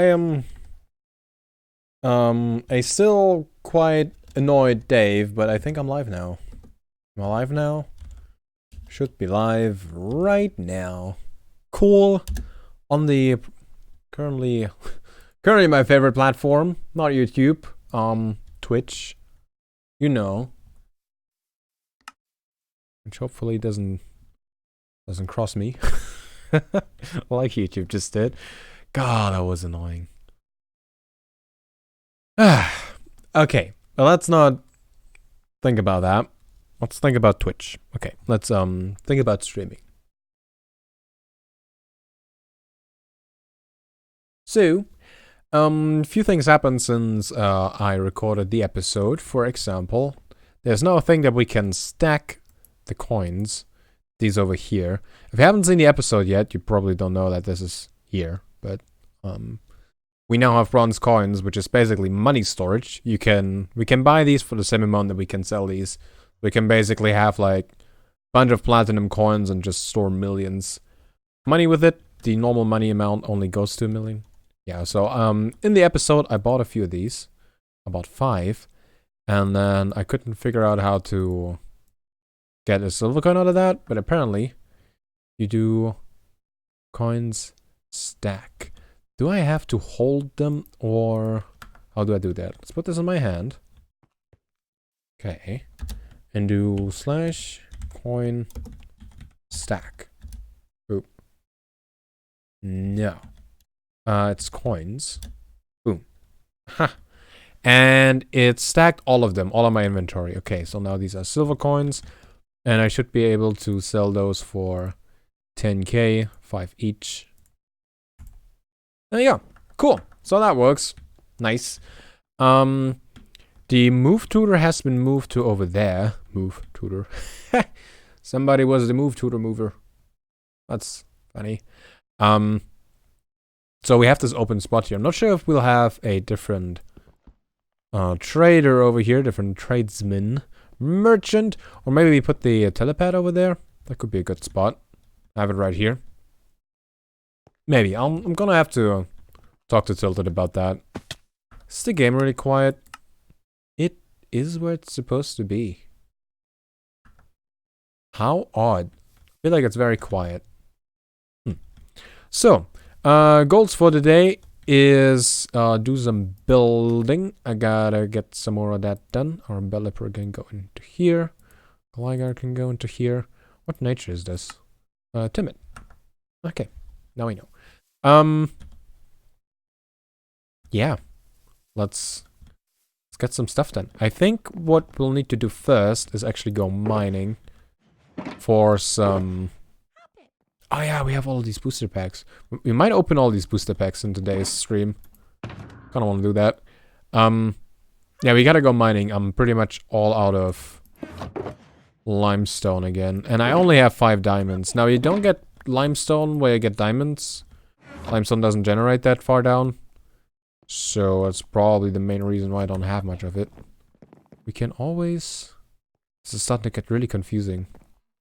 I am a still quite annoyed Dave, but I think I'm live now. Am I live now? Should be live right now. Cool. On the currently my favorite platform, not YouTube, Twitch. You know. Which hopefully doesn't cross me. Like YouTube just did. God, that was annoying. Okay, well, let's not think about that. Let's think about Twitch. Okay, let's think about streaming. So, a few things happened since I recorded the episode. For example, there's now a thing that we can stack the coins. These over here. If you haven't seen the episode yet, you probably don't know that this is here, but we now have bronze coins, which is basically money storage. We can buy these for the same amount that we can sell these. We can basically have like a bunch of platinum coins and just store millions money with it. The normal money amount only goes to 1 million. Yeah, so in the episode I bought a few of these. I bought 5, and then I couldn't figure out how to get a silver coin out of that, but apparently you do coins stack. Do I have to hold them, or how do I do that? Let's put this in my hand. Okay. And do /coin stack. Boop. No. It's coins. Boom. Ha. And it stacked all of them, all of my inventory. Okay, so now these are silver coins. And I should be able to sell those for 10k, 5 each. There you go. Cool. So that works. Nice. The move tutor has been moved to over there. Move tutor. Somebody was the move tutor mover. That's funny. So we have this open spot here. I'm not sure if we'll have a different trader over here, different tradesman. Merchant, or maybe we put the telepad over there. That could be a good spot. I have it right here. Maybe. I'm gonna have to talk to Tilted about that. Is the game really quiet? It is where it's supposed to be. How odd. I feel like it's very quiet. So, goals for today is do some building. I gotta get some more of that done. Our developer can go into here. Gligar can go into here. What nature is this? Timid. Okay, now we know. Yeah, let's get some stuff done. I think what we'll need to do first is actually go mining for some. Oh yeah, we have all these booster packs. We might open all these booster packs in today's stream. Kinda wanna do that. Yeah, we gotta go mining. I'm pretty much all out of limestone again. And I only have 5 diamonds. Now, you don't get limestone where you get diamonds. Limestone doesn't generate that far down. So that's probably the main reason why I don't have much of it. We can always... This is starting to get really confusing.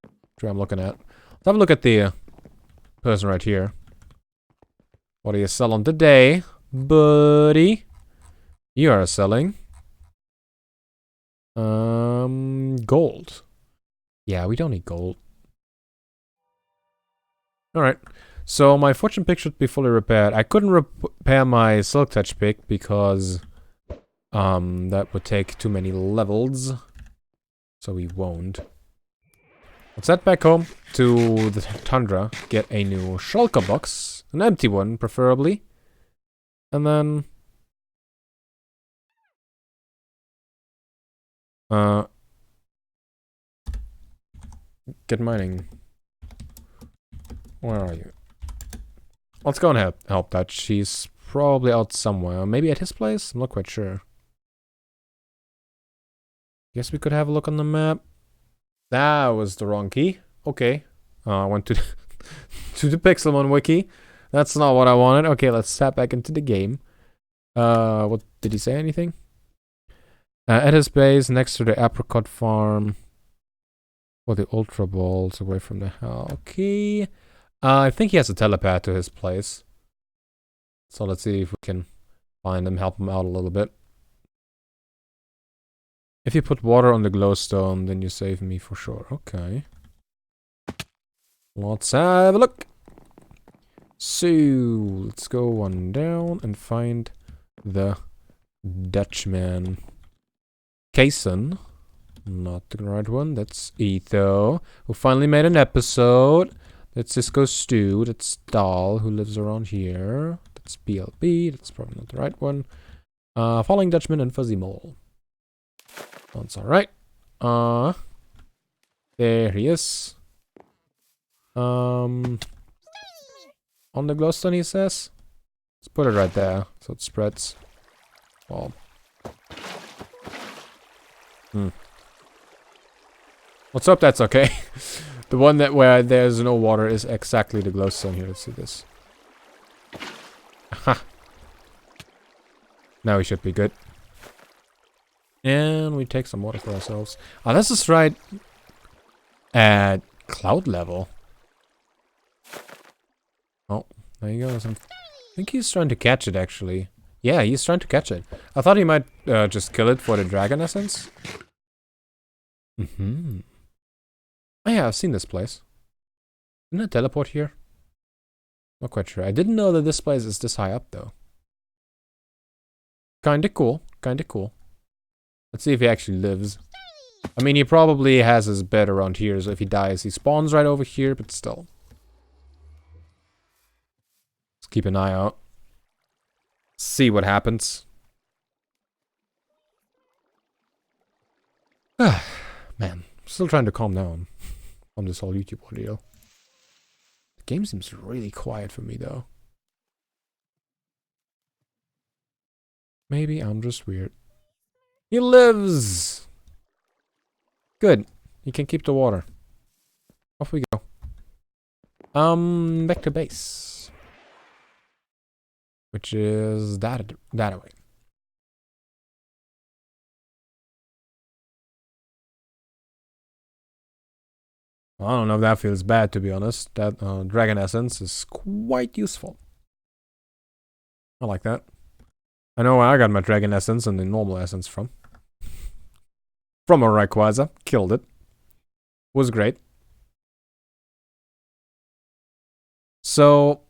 Which I'm looking at. Let's have a look at the... person right here. What are you selling today, buddy? You are selling gold. Yeah, we don't need gold. Alright. So my fortune pick should be fully repaired. I couldn't repair my silk touch pick because that would take too many levels. So we won't. Let's head back home to the tundra, get a new shulker box, an empty one preferably, and then get mining. Where are you? Let's go and help Dutch. She's probably out somewhere, maybe at his place. I'm not quite sure. Guess we could have a look on the map. That was the wrong key. Okay. I went to to the Pixelmon wiki. That's not what I wanted. Okay, let's tap back into the game. What did he say? Anything? At his base, next to the apricot farm. For the ultra balls, away from the house. Okay. I think he has a telepad to his place. So let's see if we can find them, help them out a little bit. If you put water on the glowstone, then you save me for sure. Okay. Let's have a look. So, let's go one down and find the Dutchman. Kason. Not the right one. That's Etho, who finally made an episode. That's Cisco Stew. That's Dahl, who lives around here. That's BLB. That's probably not the right one. Falling Dutchman and Fuzzy Mole. That's alright. There he is. On the glowstone, he says. Let's put it right there, so it spreads. Well. Let's hope that's okay. The one that where there's no water is exactly the glowstone here. Let's see this. Aha. Now we should be good. And we take some water for ourselves. Oh, this is right at cloud level. Oh, there you go. I think he's trying to catch it, actually. Yeah, he's trying to catch it. I thought he might just kill it for the dragon essence. Mm-hmm. Oh yeah, I've seen this place. Didn't it teleport here? Not quite sure. I didn't know that this place is this high up, though. Kinda cool. Kinda cool. Let's see if he actually lives. I mean, he probably has his bed around here, so if he dies, he spawns right over here, but still. Let's keep an eye out. See what happens. Man, I'm still trying to calm down on this whole YouTube ordeal. The game seems really quiet for me, though. Maybe I'm just weird. He lives! Good. You can keep the water. Off we go. Back to base. Which is that way. Well, I don't know if that feels bad, to be honest. That dragon essence is quite useful. I like that. I know where I got my dragon essence and the normal essence from. From a Rayquaza. Killed it. Was great. So...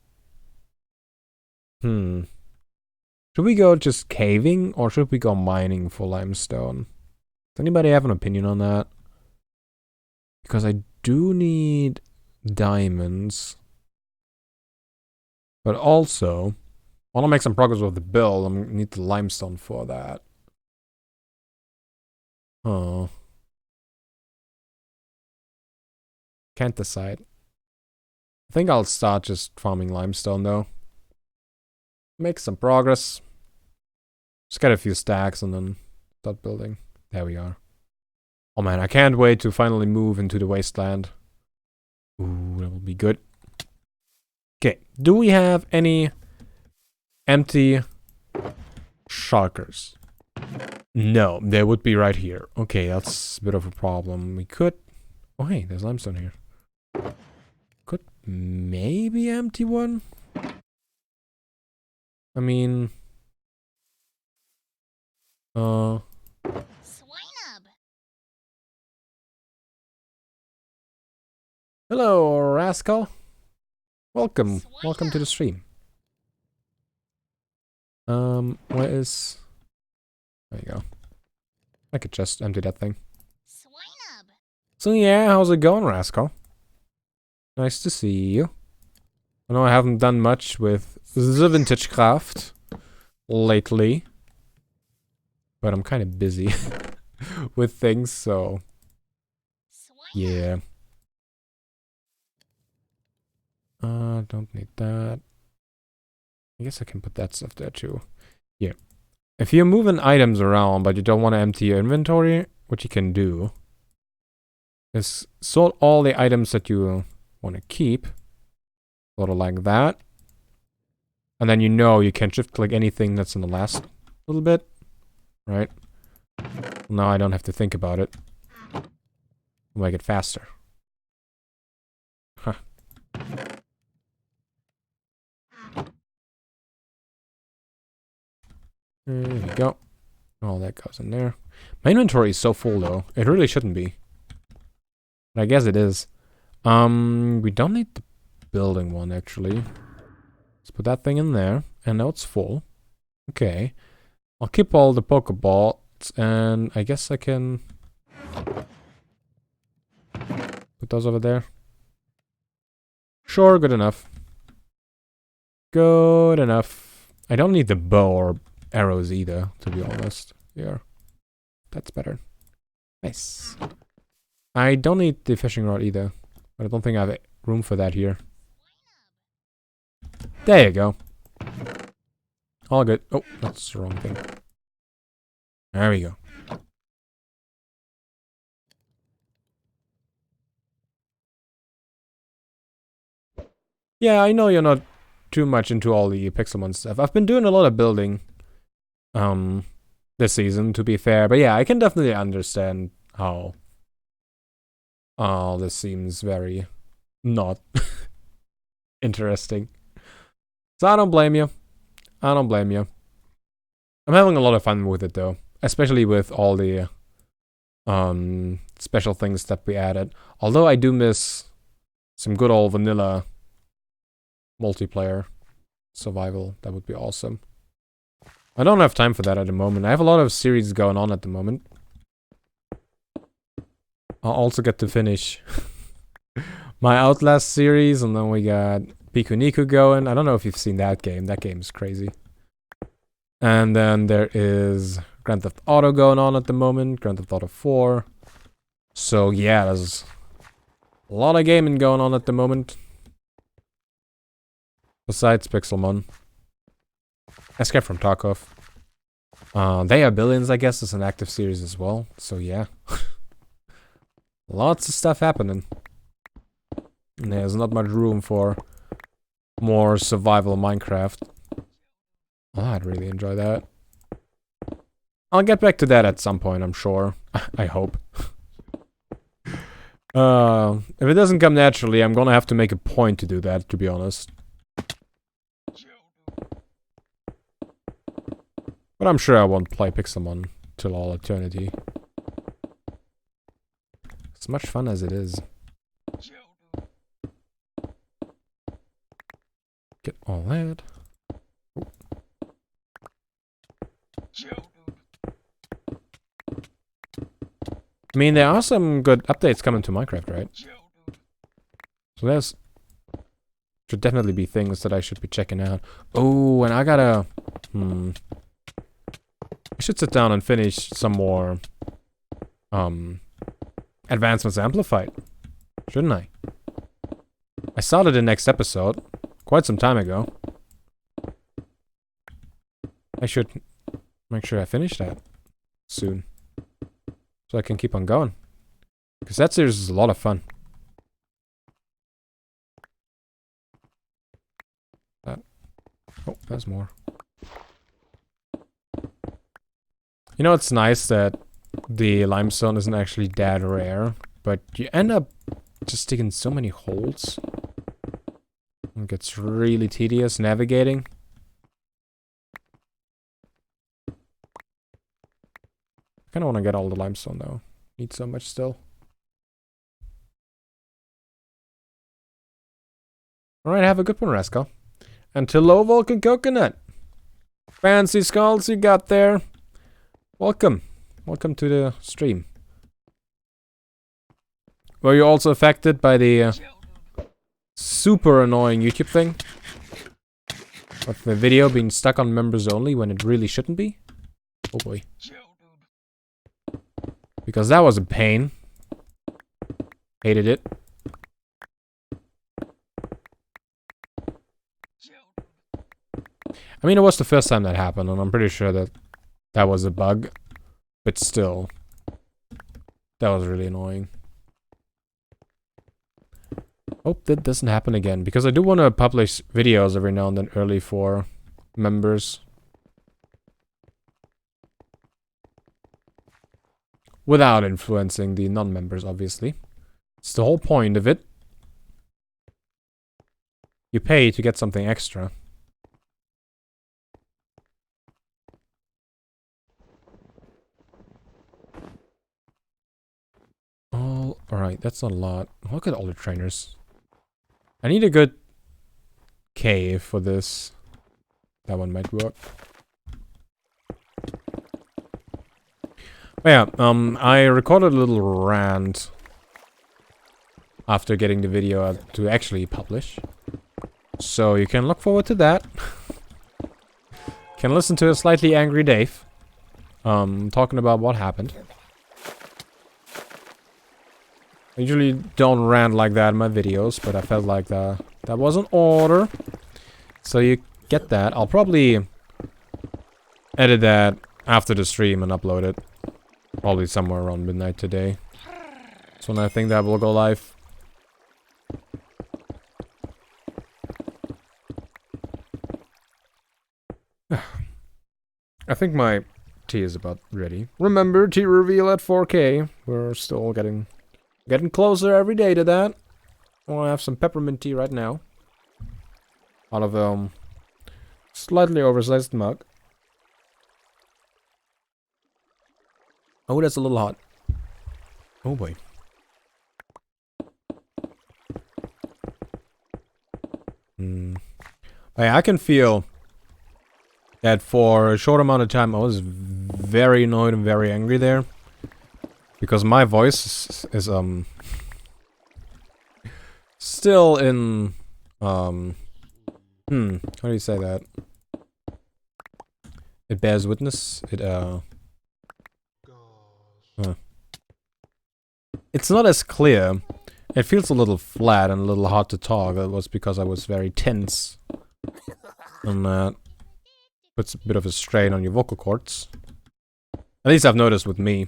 should we go just caving, or should we go mining for limestone? Does anybody have an opinion on that? Because I do need diamonds. But also, I want to make some progress with the build. I need the limestone for that. Oh. Can't decide. I think I'll start just farming limestone, though. Make some progress. Just get a few stacks and then start building. There we are. Oh man, I can't wait to finally move into the wasteland. Ooh, that will be good. Okay, do we have any empty shulkers? No, they would be right here. Okay, that's a bit of a problem. We could... Oh hey, there's limestone here. Could maybe empty one? I mean... Hello, Rascal. Welcome. Welcome to the stream. Where is... There you go. I could just empty that thing. So yeah, how's it going, Rascal? Nice to see you. I know I haven't done much with the vintage craft lately. But I'm kind of busy with things, so... Yeah. Don't need that. I guess I can put that stuff there too. Yeah. If you're moving items around, but you don't want to empty your inventory, what you can do is sort all the items that you want to keep. Sort of like that. And then you can shift click anything that's in the last little bit. Right? Now I don't have to think about it. Make it faster. Huh. There you go. All that goes in there. My inventory is so full though. It really shouldn't be. But I guess it is. We don't need the building one actually. Let's put that thing in there. And now it's full. Okay. I'll keep all the Pokeballs and I guess I can put those over there. Sure, good enough. Good enough. I don't need the bow or arrows either, to be honest. Here. That's better. Nice. I don't need the fishing rod either. But I don't think I have room for that here. There you go. All good. Oh, that's the wrong thing. There we go. Yeah, I know you're not too much into all the Pixelmon stuff. I've been doing a lot of building this season, to be fair. But yeah, I can definitely understand how this seems very not interesting. So I don't blame you. I don't blame you. I'm having a lot of fun with it though, especially with all the special things that we added. Although I do miss some good old vanilla multiplayer survival. That would be awesome. I don't have time for that at the moment. I have a lot of series going on at the moment. I'll also get to finish my Outlast series, and then we got Piku Niku going. I don't know if you've seen that game. That game is crazy. And then there is Grand Theft Auto going on at the moment. Grand Theft Auto 4. So yeah, there's a lot of gaming going on at the moment. Besides Pixelmon. Escape from Tarkov. They Are Billions, I guess, is an active series as well. So yeah. Lots of stuff happening. And there's not much room for more survival Minecraft. Oh, I'd really enjoy that. I'll get back to that at some point, I'm sure. I hope. If it doesn't come naturally, I'm gonna have to make a point to do that, to be honest. But I'm sure I won't play Pixelmon till all eternity. As much fun as it is. Get all that. Oh. I mean, there are some good updates coming to Minecraft, right? So there's... should definitely be things that I should be checking out. Oh, and I gotta... I should sit down and finish some more... Advancements Amplified. Shouldn't I? I started the next episode. Quite some time ago. I should make sure I finish that soon. So I can keep on going. Because that series is a lot of fun. Oh, there's more. You know, it's nice that the limestone isn't actually that rare, but you end up just digging so many holes. It gets really tedious navigating. I kind of want to get all the limestone though. Need so much still. Alright, have a good one, Rascal. And to Low Vulcan Coconut. Fancy skulls you got there. Welcome. Welcome to the stream. Were you also affected by the super annoying YouTube thing? With the video being stuck on members only when it really shouldn't be? Oh boy. Because that was a pain. Hated it. I mean, it was the first time that happened, and I'm pretty sure that that was a bug. But still, that was really annoying. Hope that doesn't happen again, because I do want to publish videos every now and then early for members. Without influencing the non-members, obviously. It's the whole point of it. You pay to get something extra. wait, that's not a lot. Look at all the trainers. I need a good cave for this. That one might work. But yeah, I recorded a little rant after getting the video to actually publish. So you can look forward to that. Can listen to a slightly angry Dave. Talking about what happened. I usually don't rant like that in my videos, but I felt like that was an order. So you get that. I'll probably edit that after the stream and upload it. Probably somewhere around midnight today. That's when I think that will go live. I think my tea is about ready. Remember, tea reveal at 4K. We're still getting closer every day to that. I want to have some peppermint tea right now. Out of slightly oversized mug. Oh, that's a little hot. Oh boy. I can feel that for a short amount of time I was very annoyed and very angry there. Because my voice is still in how do you say that? It bears witness. It's not as clear. It feels a little flat and a little hard to talk. That was because I was very tense. And that puts a bit of a strain on your vocal cords. At least I've noticed with me.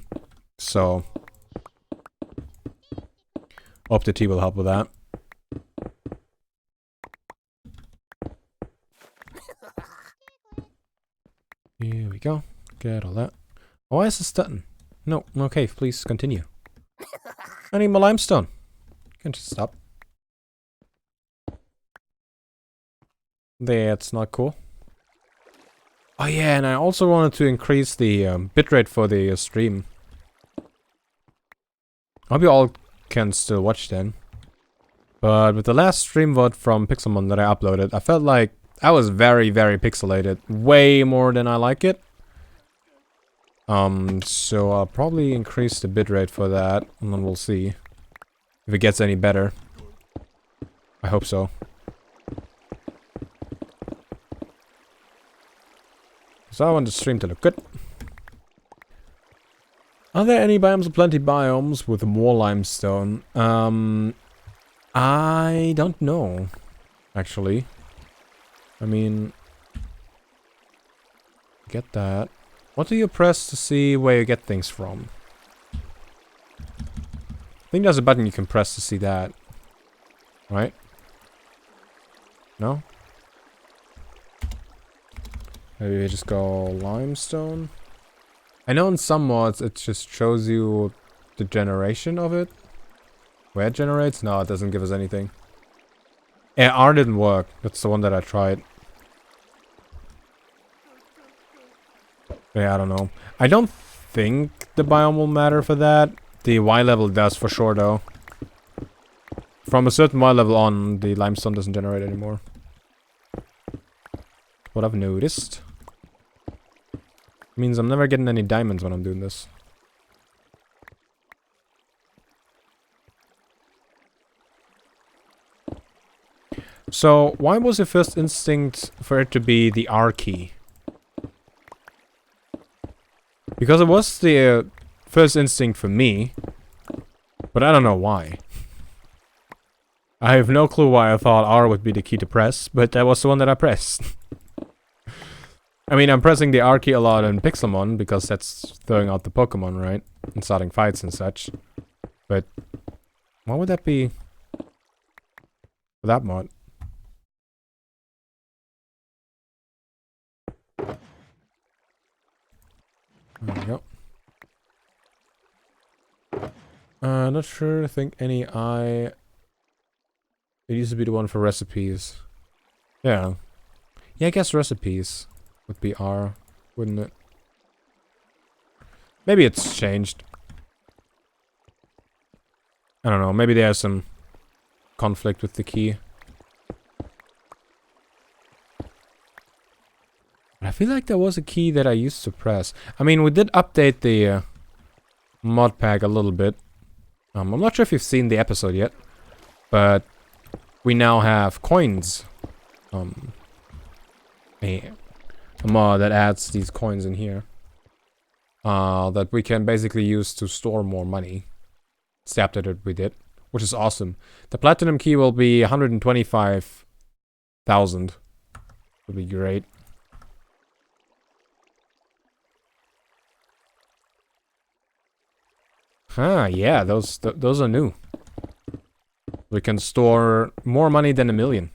So hope the tea will help with that. Here we go. Get all that. Why is this done? No, okay, please continue. I need my limestone. Can just stop. That's not cool. Oh yeah, and I also wanted to increase the bitrate for the stream. I hope you all can still watch then. But with the last stream VOD from Pixelmon that I uploaded, I felt like I was very, very pixelated. Way more than I like it. So I'll probably increase the bitrate for that, and then we'll see if it gets any better. I hope so. So I want the stream to look good. Are there any biomes or plenty biomes with more limestone? I don't know, actually. I mean, get that. What do you press to see where you get things from? I think there's a button you can press to see that. Right? No? Maybe you just go limestone? I know in some mods it just shows you the generation of it. Where it generates? No, it doesn't give us anything. Yeah, R didn't work. That's the one that I tried. Yeah, I don't know. I don't think the biome will matter for that. The Y level does for sure though. From a certain Y level on, the limestone doesn't generate anymore. What I've noticed. Means I'm never getting any diamonds when I'm doing this. So, why was your first instinct for it to be the R key? Because it was the first instinct for me, but I don't know why. I have no clue why I thought R would be the key to press, but that was the one that I pressed. I mean, I'm pressing the R key a lot in Pixelmon, because that's throwing out the Pokémon, right? And starting fights and such. But, what would that be for that mod? There we go. Not sure. I think any I. It used to be the one for recipes. Yeah. Yeah, I guess recipes would be R, wouldn't it? Maybe it's changed. I don't know, maybe there's some conflict with the key. I feel like there was a key that I used to press. I mean, we did update the mod pack a little bit. I'm not sure if you've seen the episode yet, but we now have coins. A mod that adds these coins in here. That we can basically use to store more money. It's the update that we did, which is awesome. The platinum key will be 125,000. Would be great. Ah, yeah, those are new. We can store more money than 1 million.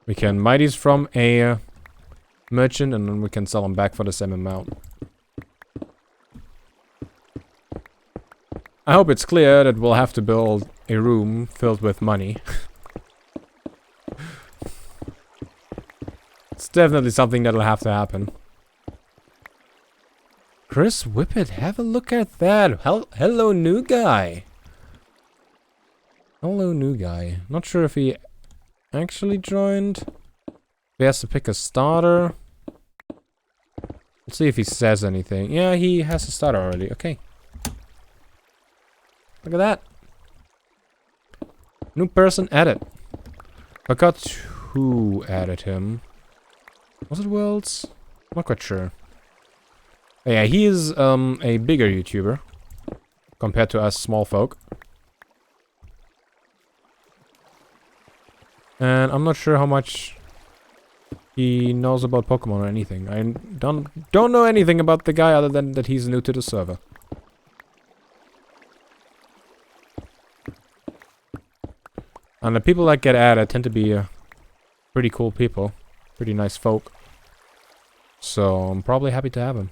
We can buy these from a merchant and then we can sell them back for the same amount. I hope it's clear that we'll have to build a room filled with money. It's definitely something that'll have to happen. Chris Whippet, have a look at that. Hello, new guy. Hello, new guy. Not sure if he actually joined. He has to pick a starter. Let's see if he says anything. Yeah, he has a starter already. Okay. Look at that. New person added. Forgot who added him. Was it Worlds? Not quite sure. Yeah, he is a bigger YouTuber compared to us small folk. And I'm not sure how much he knows about Pokemon or anything. I don't know anything about the guy other than that he's new to the server. And the people that get added tend to be pretty cool people. Pretty nice folk. So I'm probably happy to have him.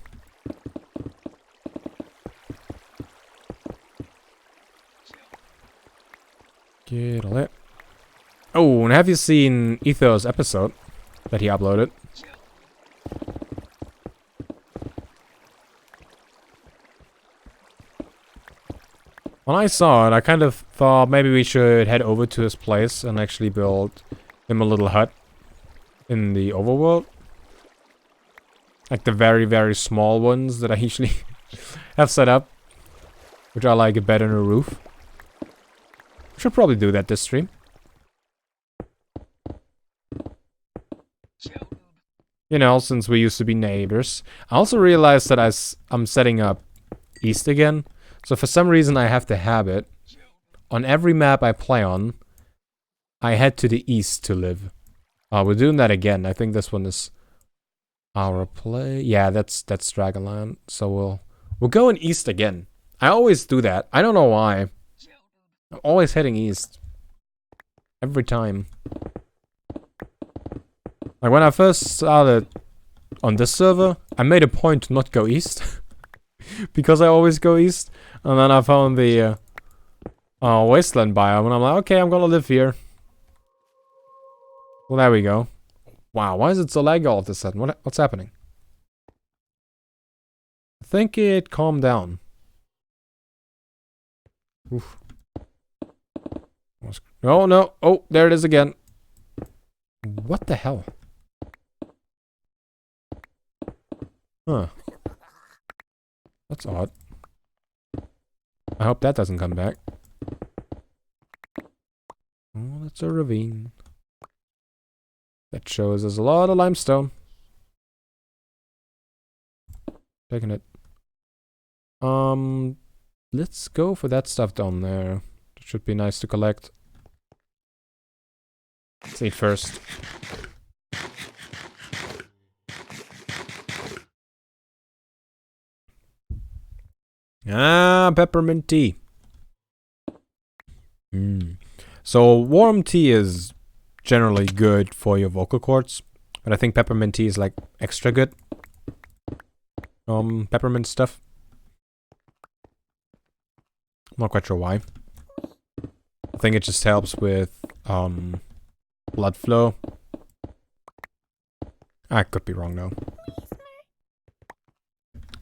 Get all that. Oh, and have you seen Ether's episode that he uploaded? When I saw it, I kind of thought maybe we should head over to his place and actually build him a little hut in the overworld. Like the very, very small ones that I usually have set up. Which are like a bed and a roof. Should probably do that this stream. You know, since we used to be neighbors. I also realized that I'm setting up east again. So for some reason I have the habit. On every map I play on, I head to the east to live. We're doing that again. I think this one is our play. Yeah, that's Dragonland. So we're going east again. I always do that. I don't know why. I'm always heading east. Every time. Like when I first started on this server, I made a point to not go east. Because I always go east. And then I found the wasteland biome and I'm like, okay, I'm gonna live here. Well, there we go. Wow, why is it so laggy all of a sudden? What's happening? I think it calmed down. Oof. No, no. Oh, there it is again. What the hell? Huh. That's odd. I hope that doesn't come back. Oh, that's a ravine. That shows us a lot of limestone. Taking it. Let's go for that stuff down there. It should be nice to collect. Let's eat first. Ah, peppermint tea. So warm tea is generally good for your vocal cords, but I think peppermint tea is like extra good. Peppermint stuff. Not quite sure why. I think it just helps with blood flow. I could be wrong though.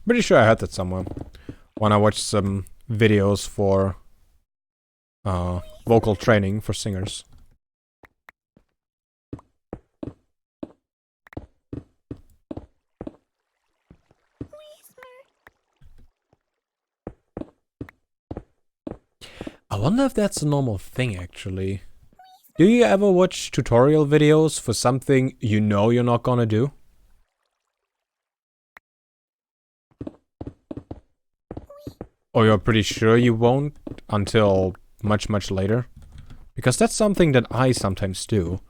Pretty sure I heard that somewhere. when I watch some videos for vocal training for singers. I wonder if that's a normal thing, actually. Do you ever watch tutorial videos for something you know you're not gonna do? Or you're pretty sure you won't until much, much later? Because that's something that I sometimes do.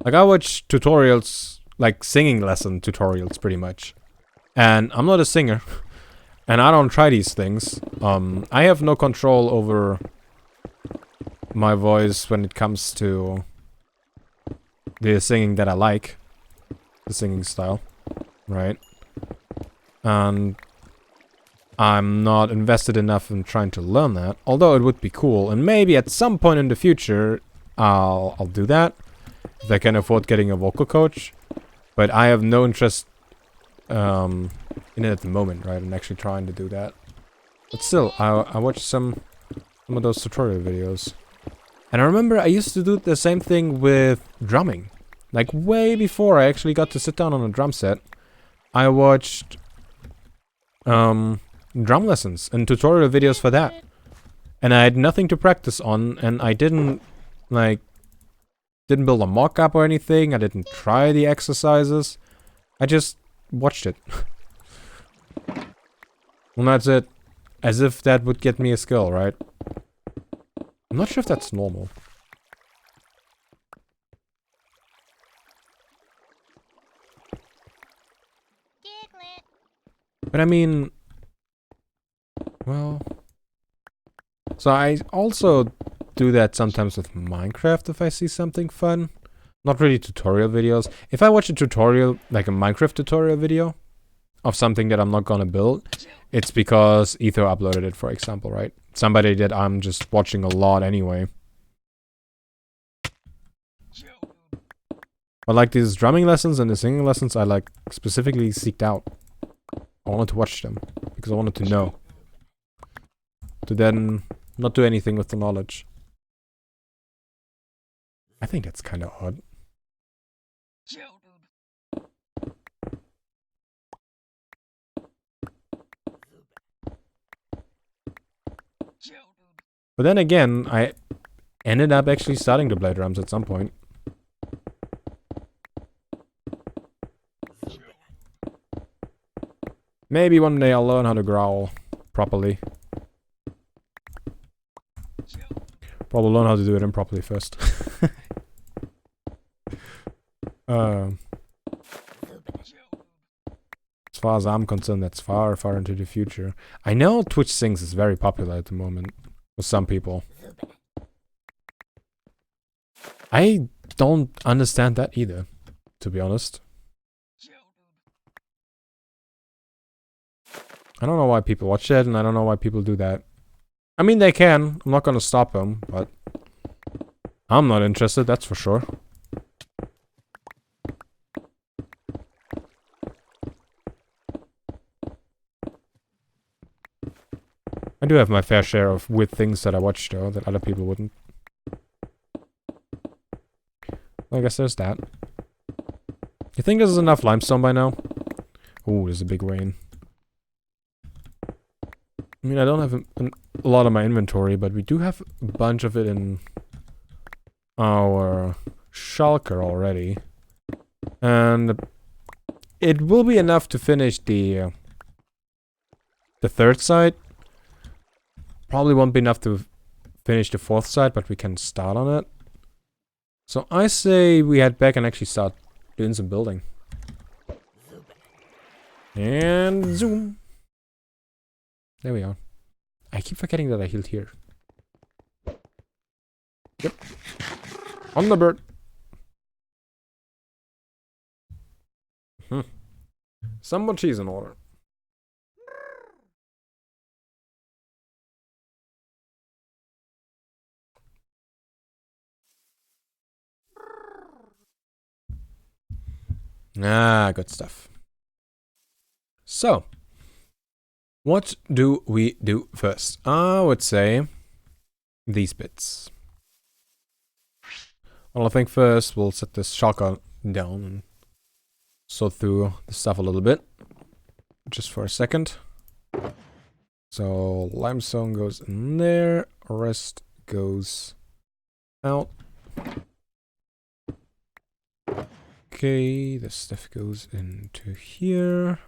Like, I watch tutorials, like singing lesson tutorials, pretty much. And I'm not a singer. And I don't try these things. I have no control over my voice when it comes to the singing that I like. The singing style. Right? And I'm not invested enough in trying to learn that. Although it would be cool. And maybe at some point in the future, I'll do that. If I can afford getting a vocal coach. But I have no interest in it at the moment, right? I'm actually trying to do that. But still, I watched some of those tutorial videos. And I remember I used to do the same thing with drumming. Like way before I actually got to sit down on a drum set. I watched drum lessons and tutorial videos for that. And I had nothing to practice on, and I didn't build a mock-up or anything. I didn't try the exercises. I just watched it. And that's it. As if that would get me a skill, right? I'm not sure if that's normal. But I mean... Well... So I also do that sometimes with Minecraft if I see something fun. Not really tutorial videos. If I watch a tutorial, like a Minecraft tutorial video, of something that I'm not gonna build, it's because Ether uploaded it, for example, right? Somebody that I'm just watching a lot anyway. But like these drumming lessons and the singing lessons, I like specifically seeked out. I wanted to watch them because I wanted to know. To then not do anything with the knowledge. I think that's kind of odd. But then again, I ended up actually starting to play drums at some point. Maybe one day I'll learn how to growl properly. Probably learn how to do it improperly first. As far as I'm concerned, that's far, far into the future. I know Twitch Sings is very popular at the moment with some people. I don't understand that either, to be honest. I don't know why people watch it, and I don't know why people do that. I mean, they can. I'm not gonna stop them, but I'm not interested, that's for sure. I do have my fair share of weird things that I watch, though, that other people wouldn't. I guess there's that. You think there's enough limestone by now? Ooh, there's a big rain. I mean, I don't have a lot of my inventory, but we do have a bunch of it in our shulker already. And it will be enough to finish the third side. Probably won't be enough to finish the fourth side, but we can start on it. So I say we head back and actually start doing some building. And zoom. There we are. I keep forgetting that I healed here. Yep. On the bird. Some more cheese in order. Ah, good stuff. So, What do we do first? I would say these bits. Well, I think first we'll set this shotgun down and sort through the stuff a little bit. Just for a second. So limestone goes in there, rest goes out. Okay, this stuff goes into here.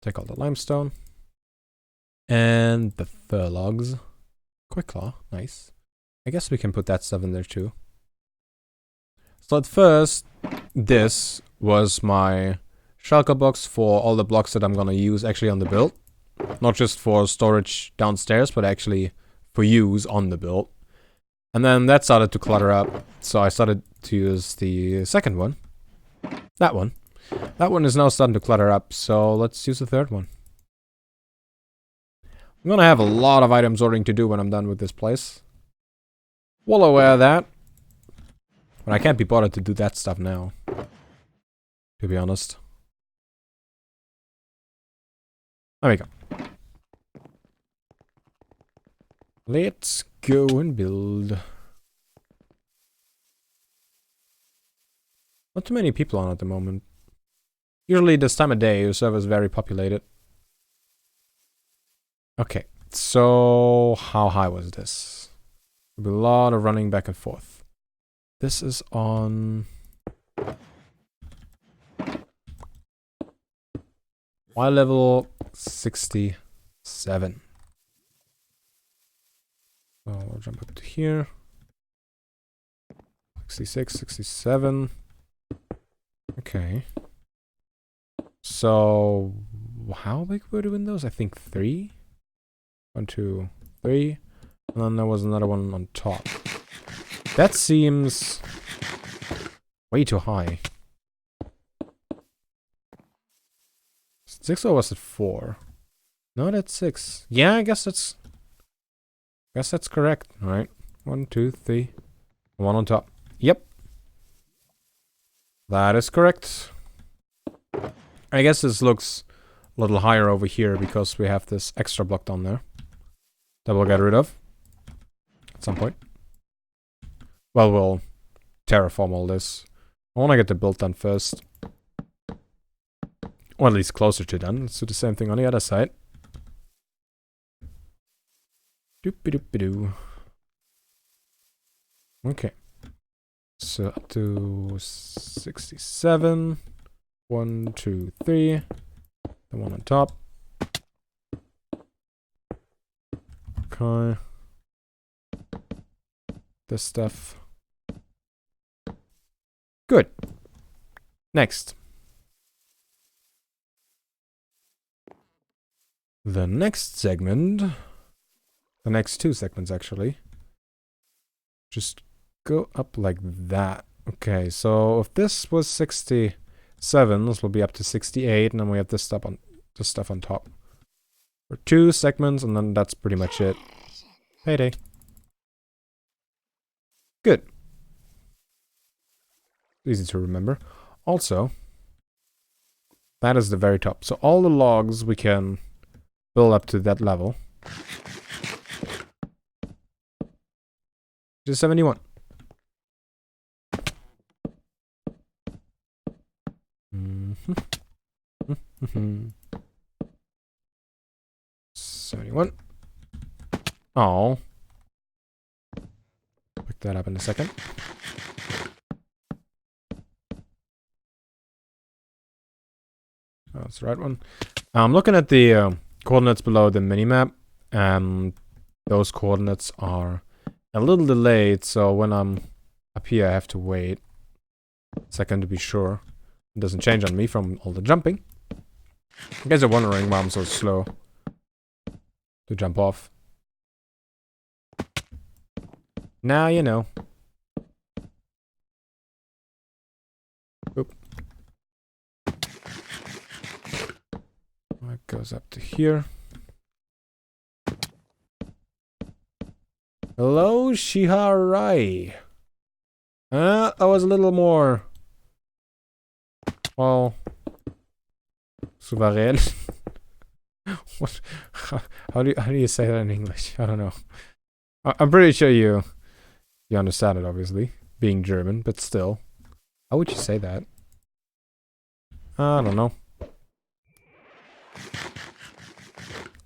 Take all the limestone. And the fur logs. Quick claw, nice. I guess we can put that stuff in there too. So at first, this was my shulker box for all the blocks that I'm gonna use actually on the build. Not just for storage downstairs, but actually for use on the build. And then that started to clutter up, so I started to use the second one. That one. That one is now starting to clutter up, so let's use the third one. I'm gonna have a lot of items ordering to do when I'm done with this place. Well aware of that. But I can't be bothered to do that stuff now. To be honest. There we go. Let's go and build. Not too many people on at the moment. Usually this time of day, your server is very populated. Okay, so how high was this? There'll be a lot of running back and forth. This is on... Y level 67. So we'll jump up to here. 66, 67. Okay. So, how big were the windows? I think 3. 1, 2, 3. And then there was another one on top. That seems way too high. 6 or was it 4? No, that's 6. Yeah, I guess that's correct. Alright. 1, 2, 3. 1 on top. Yep. That is correct. I guess this looks a little higher over here because we have this extra block down there that we'll get rid of at some point. Well, we'll terraform all this. I want to get the build done first. Or at least closer to done. Let's do the same thing on the other side. Doop-a-doop-a-doo. Okay. So up to 67. 1, 2, 3. The one on top. Okay. This stuff. Good. Next. The next segment. The next 2 segments, actually. Just go up like that. Okay, so if this was 67, this will be up to 68, and then we have this stuff on top. For 2 segments, and then that's pretty much it. Payday. Good. Easy to remember. Also, that is the very top. So all the logs we can build up to that level. Just 71. Mm-hmm. 71. Oh. Pick that up in a second. Oh, that's the right one. I'm looking at the coordinates below the minimap, and those coordinates are a little delayed, so when I'm up here I have to wait a second to be sure it doesn't change on me from all the jumping. You guys are wondering why I'm so slow to jump off. Now you know. Oop. That goes up to here. Hello, Shiharai. That was a little more... well... souverän. What? How do you say that in English? I don't know. I'm pretty sure you understand it, obviously, being German, but still. How would you say that? I don't know.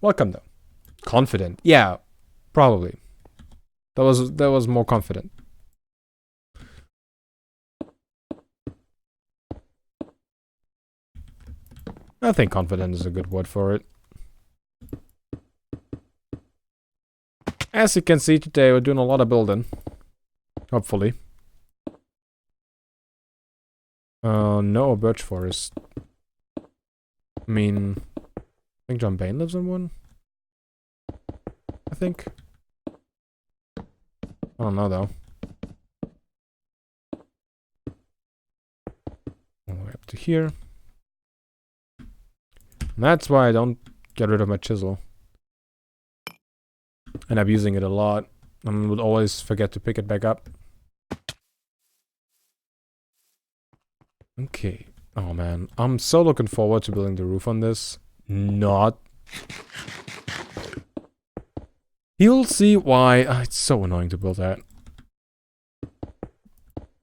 Welcome though. Confident. Yeah, probably. That was more confident. I think confident is a good word for it. As you can see today, we're doing a lot of building. Hopefully. No birch forest. I mean, I think John Bain lives in one. I think. I don't know though. All the way up to here. And that's why I don't get rid of my chisel. And I'm using it a lot. And would always forget to pick it back up. Okay. Oh man. I'm so looking forward to building the roof on this. Not. You'll see why. It's so annoying to build that.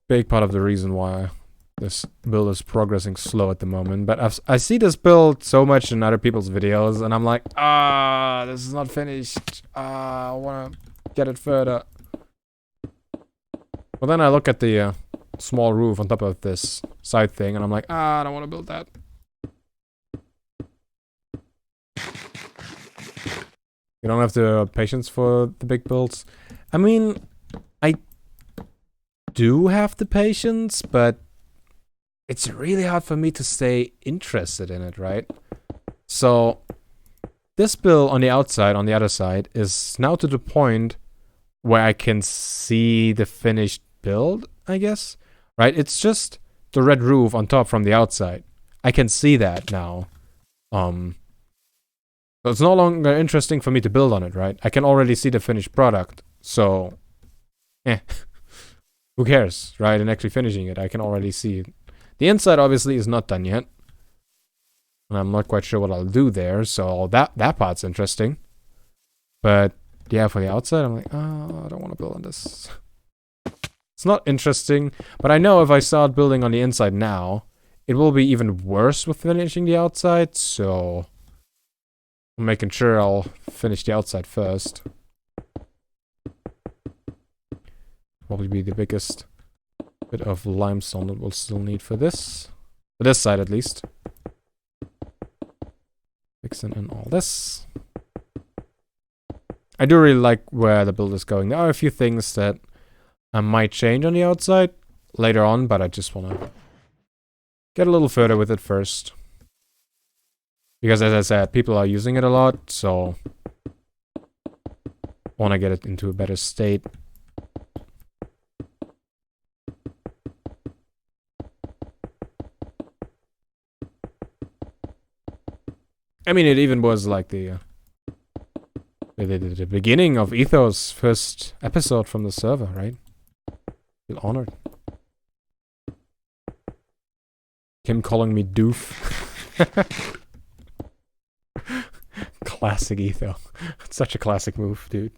Big part of the reason why this build is progressing slow at the moment. But I see this build so much in other people's videos. And I'm like, this is not finished. I want to get it further. But then I look at the small roof on top of this side thing. And I'm like, I don't want to build that. You don't have the patience for the big builds. I mean, I do have the patience, but it's really hard for me to stay interested in it, right? So, this build on the outside, on the other side, is now to the point where I can see the finished build, I guess. Right? It's just the red roof on top from the outside. I can see that now. So it's no longer interesting for me to build on it, right? I can already see the finished product. So, who cares, right? And actually finishing it, I can already see it. The inside obviously is not done yet. And I'm not quite sure what I'll do there, so that part's interesting. But yeah, for the outside, I'm like, I don't want to build on this. It's not interesting, but I know if I start building on the inside now, it will be even worse with finishing the outside, so I'm making sure I'll finish the outside first. Probably be the biggest bit of limestone that we'll still need for this. For this side, at least. Fixing in all this. I do really like where the build is going. There are a few things that I might change on the outside later on, but I just want to get a little further with it first. Because as I said, people are using it a lot, so I want to get it into a better state. I mean, it even was like the beginning of Ethos' first episode from the server, right? Feel honored. Him calling me doof. Classic Etho. It's such a classic move, dude.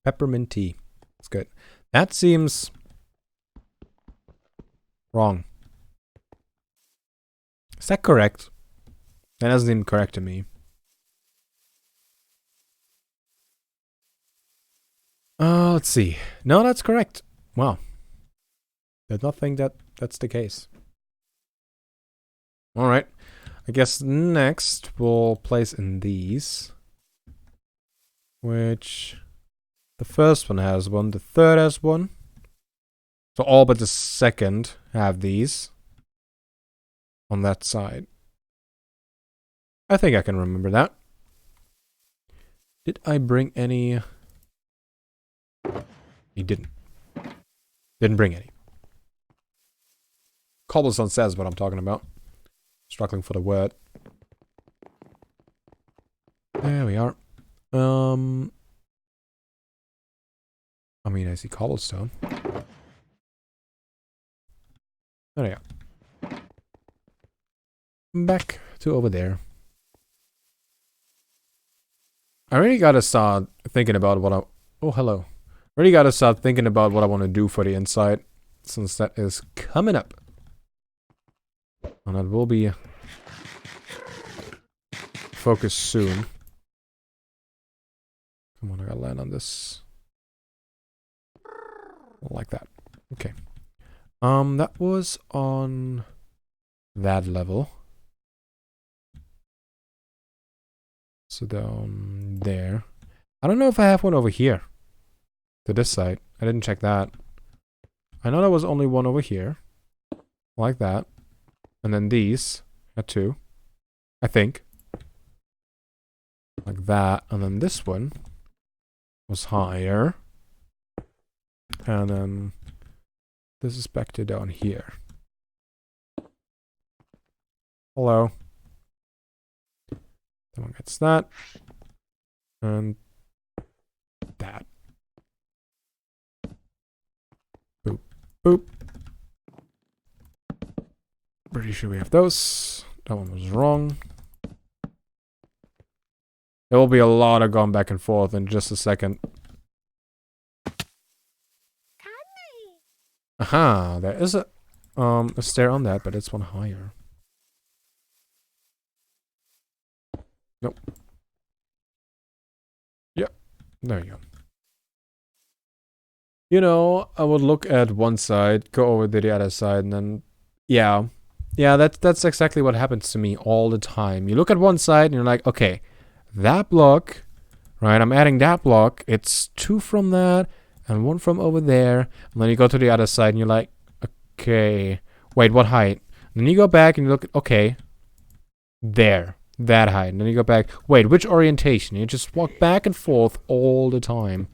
Peppermint tea. It's good. That seems wrong. Is that correct? That doesn't seem correct to me. Let's see. No, that's correct. Wow. Did not think that's the case. Alright. I guess next we'll place in these. Which the first one has one, the third has one. So all but the second have these on that side. I think I can remember that. Did I bring any? He didn't. Didn't bring any. Cobblestone says what I'm talking about. Struggling for the word. There we are. I mean, I see cobblestone. There we go. Back to over there. I really gotta start thinking about what I... Oh, hello. Really gotta start thinking about what I want to do for the inside, since that is coming up. And it will be focused soon. Come on, I gotta land on this. Like that. Okay. That was on that level. So down there. I don't know if I have one over here. To this side. I didn't check that. I know there was only one over here. Like that. And then these. Got two. I think. Like that. And then this one was higher. And then this is back to down here. Hello. That one gets that. And that. Boop. Boop. Pretty sure we have those. That one was wrong. There will be a lot of going back and forth in just a second. Aha, there is a stair on that, but it's one higher. Nope. Yeah, there you go. You know, I would look at one side, go over to the other side, and then yeah, that's exactly what happens to me all the time. You look at one side and you're like, okay, that block, right? I'm adding that block. It's two from that. And one from over there. And then you go to the other side and you're like, okay, wait, what height? And then you go back and you look at, okay, there, that height. And then you go back, wait, which orientation? You just walk back and forth all the time.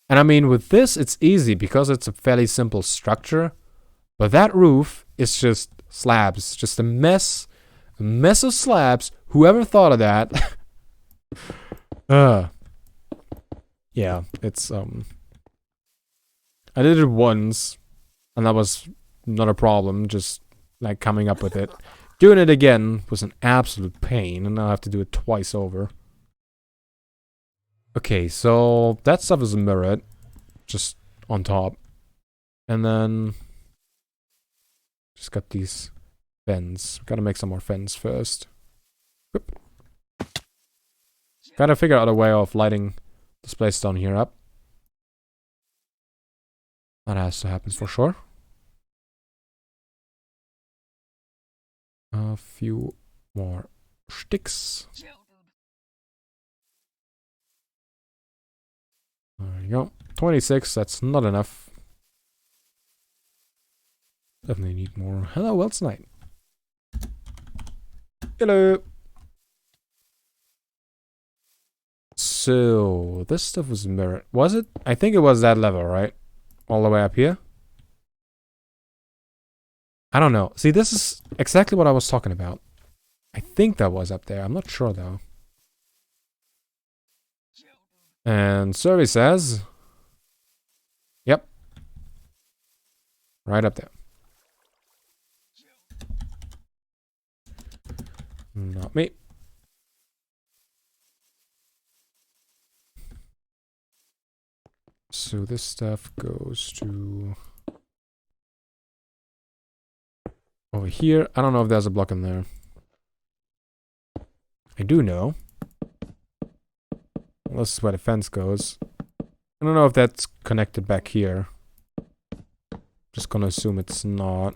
And I mean, with this, it's easy because it's a fairly simple structure. But that roof is just slabs, just a mess of slabs. Whoever thought of that? Yeah, it's, I did it once, and that was not a problem, just, like, coming up with it. Doing it again was an absolute pain, and now I have to do it twice over. Okay, so that stuff is mirrored, just on top. And then... just got these fens. Gotta make some more fens first. Whoop. Gotta figure out a way of lighting this place down here up. That has to happen for sure. A few more sticks. There you go. 26, that's not enough. Definitely need more. Hello, Welts Knight. Hello. So, this stuff was mirrored. Was it? I think it was that level, right? All the way up here? I don't know. See, this is exactly what I was talking about. I think that was up there. I'm not sure, though. And survey says... yep. Right up there. Not me. So this stuff goes to... over here. I don't know if there's a block in there. I do know. Well, this is where the fence goes. I don't know if that's connected back here. Just gonna assume it's not.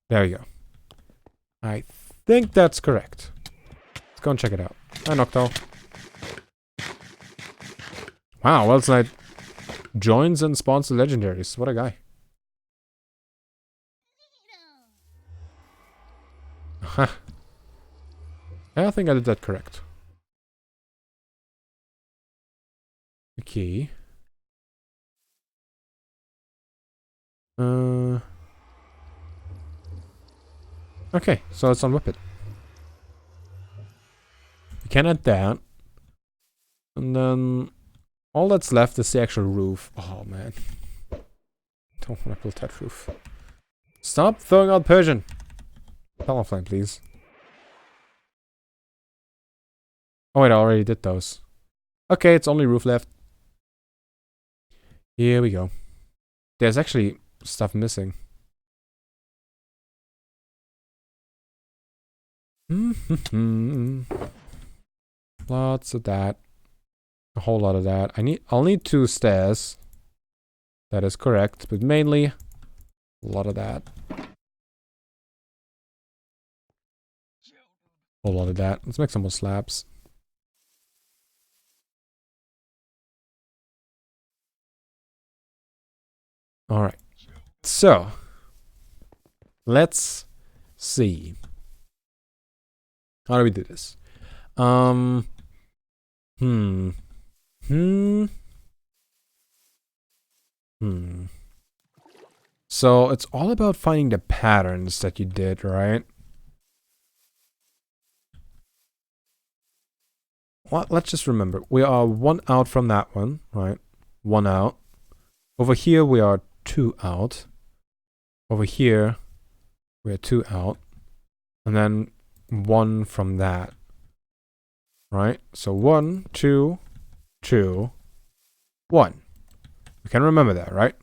There we go. I think that's correct. Let's go and check it out. Hi, Noctowl. Wow, Welts Knight joins and spawns the legendaries. What a guy. Huh. I think I did that correct. Okay. Okay, so let's unwhip it. We can add that. And then all that's left is the actual roof. Oh man. Don't want to build that roof. Stop throwing out Persian. Talonflame, please. Oh wait, I already did those. Okay, it's only roof left. Here we go. There's actually stuff missing. Lots of that. A whole lot of that. I'll need 2 stairs. That is correct, but mainly a lot of that. A whole lot of that. Let's make some more slabs. Alright. So let's see. How do we do this? So it's all about finding the patterns that you did, right? Well, let's just remember, we are 1 out from that one, right? 1 out. Over here, we are 2 out. Over here, we are 2 out. And then 1 from that. Right? So 1, 2, 2, 1. We can remember that, right?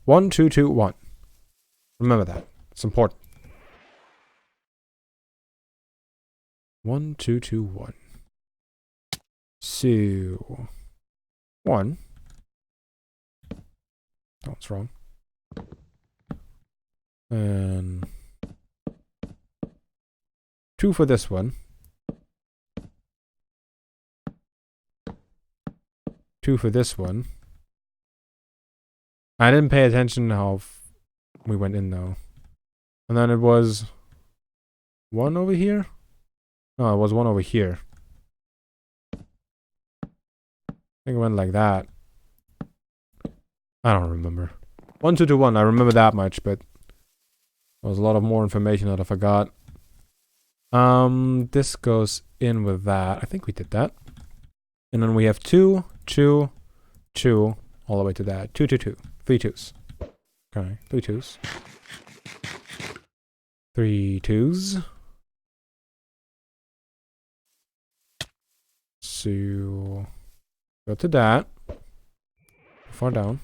1, 2, 2, 1. Remember that. It's important. 1, 2, 2, 1. So 1. That's wrong. And 2 for this one. 2 for this one. I didn't pay attention how we went in though. And then it was 1 over here? No, it was 1 over here. I think it went like that. I don't remember. 1, 2, 2, 1. I remember that much, but there was a lot of more information that I forgot. This goes in with that. I think we did that. And then we have 2, 2, 2, all the way to that. 2, 2, 2. 3 2s. Okay, 3 2s. 3 2s. So go to that. Far down.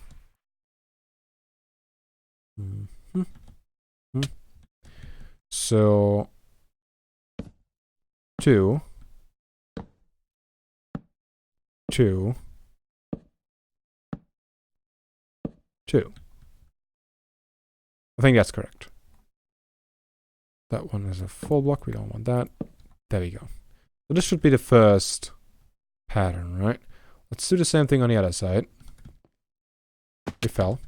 So 2, 2, 2. I think that's correct. That one is a full block. We don't want that. There we go. So this should be the first pattern, right? Let's do the same thing on the other side. We fell.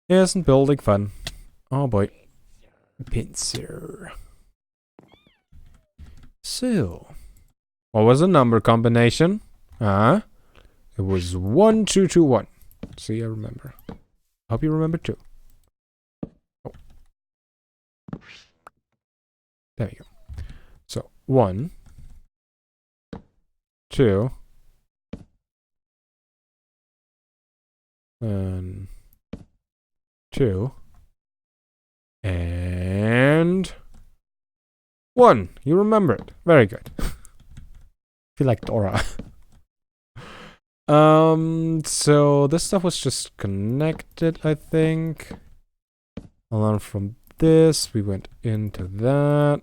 Isn't building fun? Oh boy. Pincer. So, what was the number combination? It was 1, 2, 2, 1. See, I remember. Hope you remember too. Oh. There we go. So 1, 2, and 2, and 1. You remember it. Very good. Feel like Dora. So this stuff was just connected, I think. And then from this, we went into that.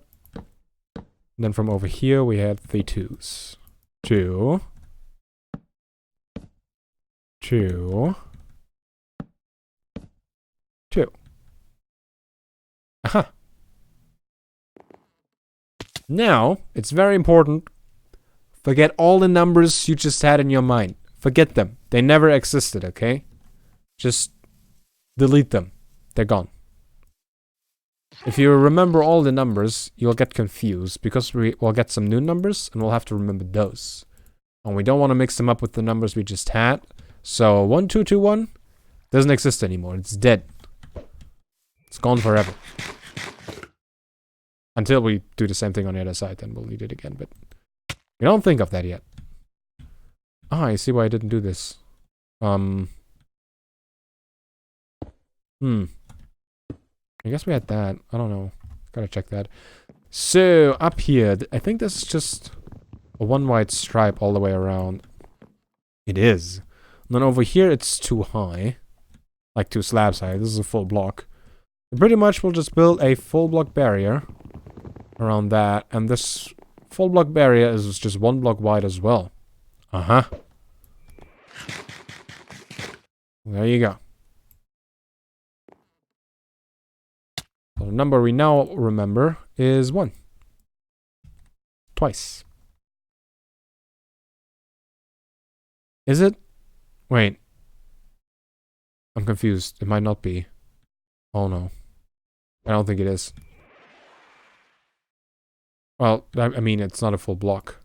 And then from over here, we had 3 2s. 2. 2. 2. Aha. Now, it's very important. Forget all the numbers you just had in your mind. Forget them. They never existed, okay? Just delete them. They're gone. If you remember all the numbers, you'll get confused because we'll get some new numbers and we'll have to remember those. And we don't want to mix them up with the numbers we just had. So 1, 2, 2, 1 doesn't exist anymore. It's dead. It's gone forever. Until we do the same thing on the other side, then we'll need it again. But we don't think of that yet. Ah, I see why I didn't do this. I guess we had that. I don't know. Gotta check that. So, up here, I think this is just a one white stripe all the way around. It is. And then over here, it's too high. Like 2 slabs high. This is a full block. And pretty much, we'll just build a full block barrier around that. And this full block barrier is just 1 block wide as well. Uh-huh. There you go. So the number we now remember is 1. Twice. Is it? Wait. I'm confused. It might not be. Oh no. I don't think it is. Well, I mean, it's not a full block.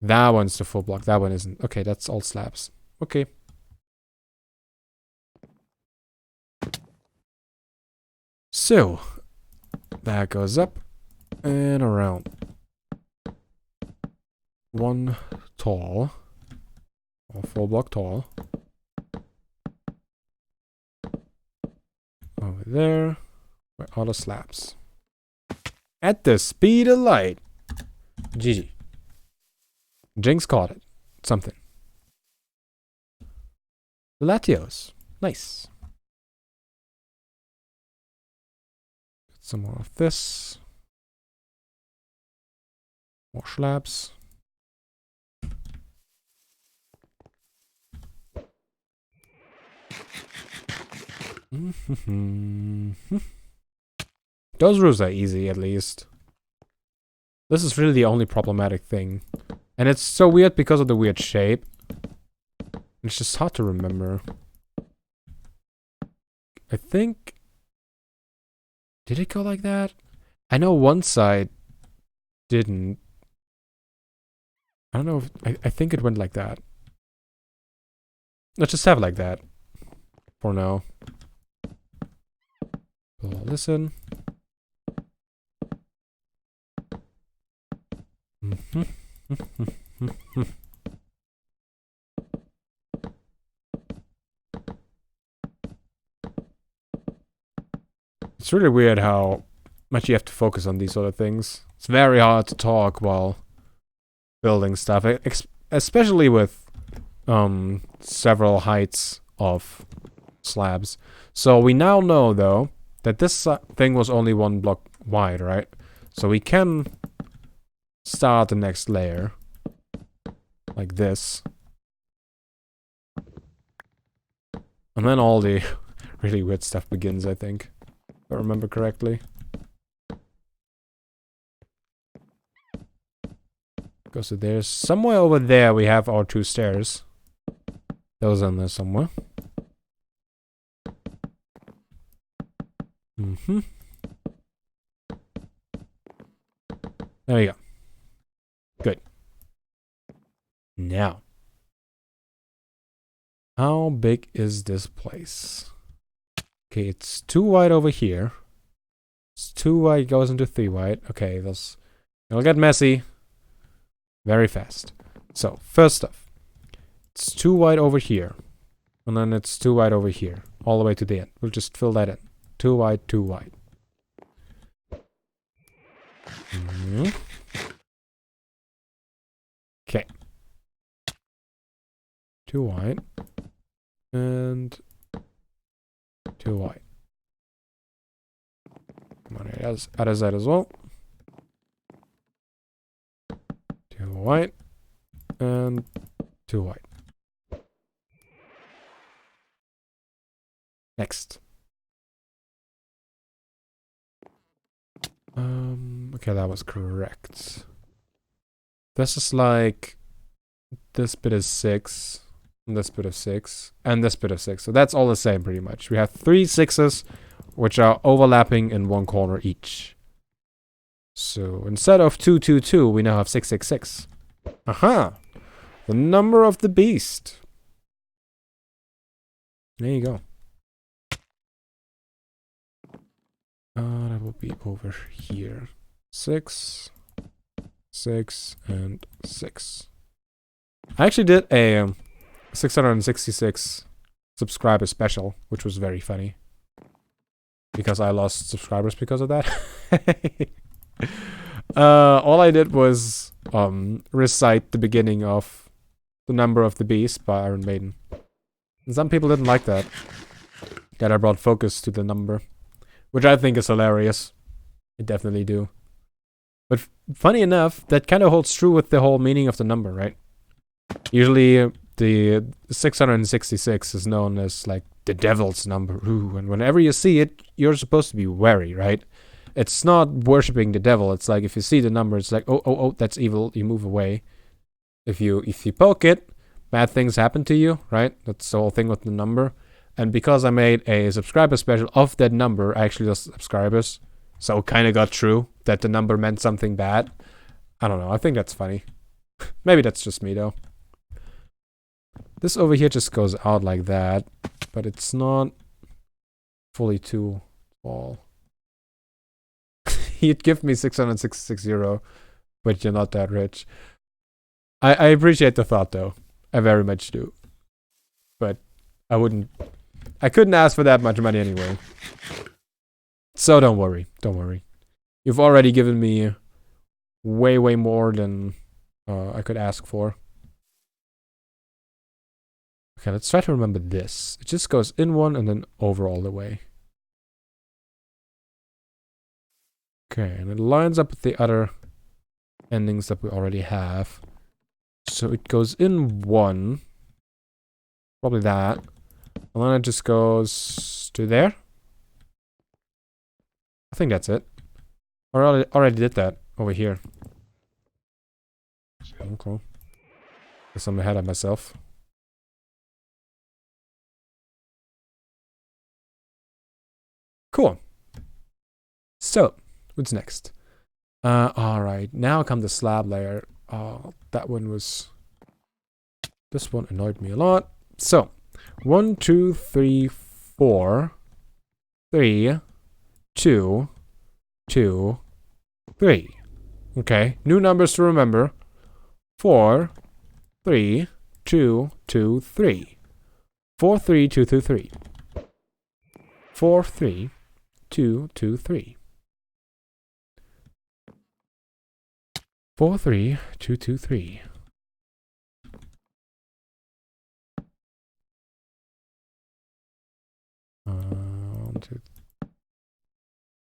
That one's the full block. That one isn't. Okay, that's all slabs. Okay. So, that goes up and around. 1 tall. Or full block tall. Over there. Where are the slabs? At the speed of light. GG. Jinx caught it. Something. Latios. Nice. Get some more of this. More slabs. Those roofs are easy, at least. This is really the only problematic thing. And it's so weird because of the weird shape. It's just hard to remember. I think... Did it go like that? I know one side didn't. I don't know if... I think it went like that. Let's just have it like that. For now. Pull all this in. It's really weird how much you have to focus on these sort of things. It's very hard to talk while building stuff, especially with several heights of slabs. So we now know, though, that this thing was only 1 block wide, right? So we can start the next layer like this. And then all the really weird stuff begins, I think. If I remember correctly. Goes to there. Somewhere over there we have our 2 stairs. Those in there somewhere. There we go. Good. Now. How big is this place? Okay, it's 2 wide over here. It's 2 wide, goes into 3 wide. Okay, it'll get messy very fast. So, first off, it's 2 wide over here. And then it's 2 wide over here. All the way to the end. We'll just fill that in. 2 wide, 2 wide. Okay. 2 wide. And 2 wide. Come on, other side as well. 2 wide. And 2 wide. Next. Okay, that was correct. This is like... This bit is 6. And this bit of 6. And this bit of 6. So that's all the same, pretty much. We have 3 6s, which are overlapping in 1 corner each. So instead of 2 2 2, we now have 6 6 6. Aha! The number of the beast. There you go. That will be over here. 6, 6, and 6. I actually did a 666 subscriber special, which was very funny. Because I lost subscribers because of that. All I did was recite the beginning of The Number of the Beast by Iron Maiden. And some people didn't like that. That I brought focus to the number. Which I think is hilarious. I definitely do. But funny enough, that kind of holds true with the whole meaning of the number, right? Usually the 666 is known as like the devil's number. Ooh, and whenever you see it, you're supposed to be wary, right? It's not worshipping the devil. It's like if you see the number, it's like, oh, that's evil. You move away. If you poke it, bad things happen to you, right? That's the whole thing with the number. And because I made a subscriber special of that number, I actually lost subscribers. So it kind of got true that the number meant something bad. I don't know. I think that's funny. Maybe that's just me, though. This over here just goes out like that. But it's not fully too tall. You'd give me 666 euro, but you're not that rich. I appreciate the thought, though. I very much do. But I couldn't ask for that much money anyway. So don't worry. Don't worry. You've already given me way more than I could ask for. Okay, let's try to remember this. It just goes in one and then over all the way. Okay, and it lines up with the other endings that we already have. So it goes in one. Probably that. And then it just goes to there. I think that's it. I already did that over here. Okay. Guess I'm ahead of myself. Cool. So, what's next? Alright, now come the slab layer. That one was... This one annoyed me a lot. So, 1, 2, 3, 4, 3, 2, 2, 3. Okay, new numbers to remember. 4, 3, 2, 2, 3. 4, 3, 2, 2, 3. 4, 3, 2, 2, 3. 4, 3, 2, 2, 3. 1, 2,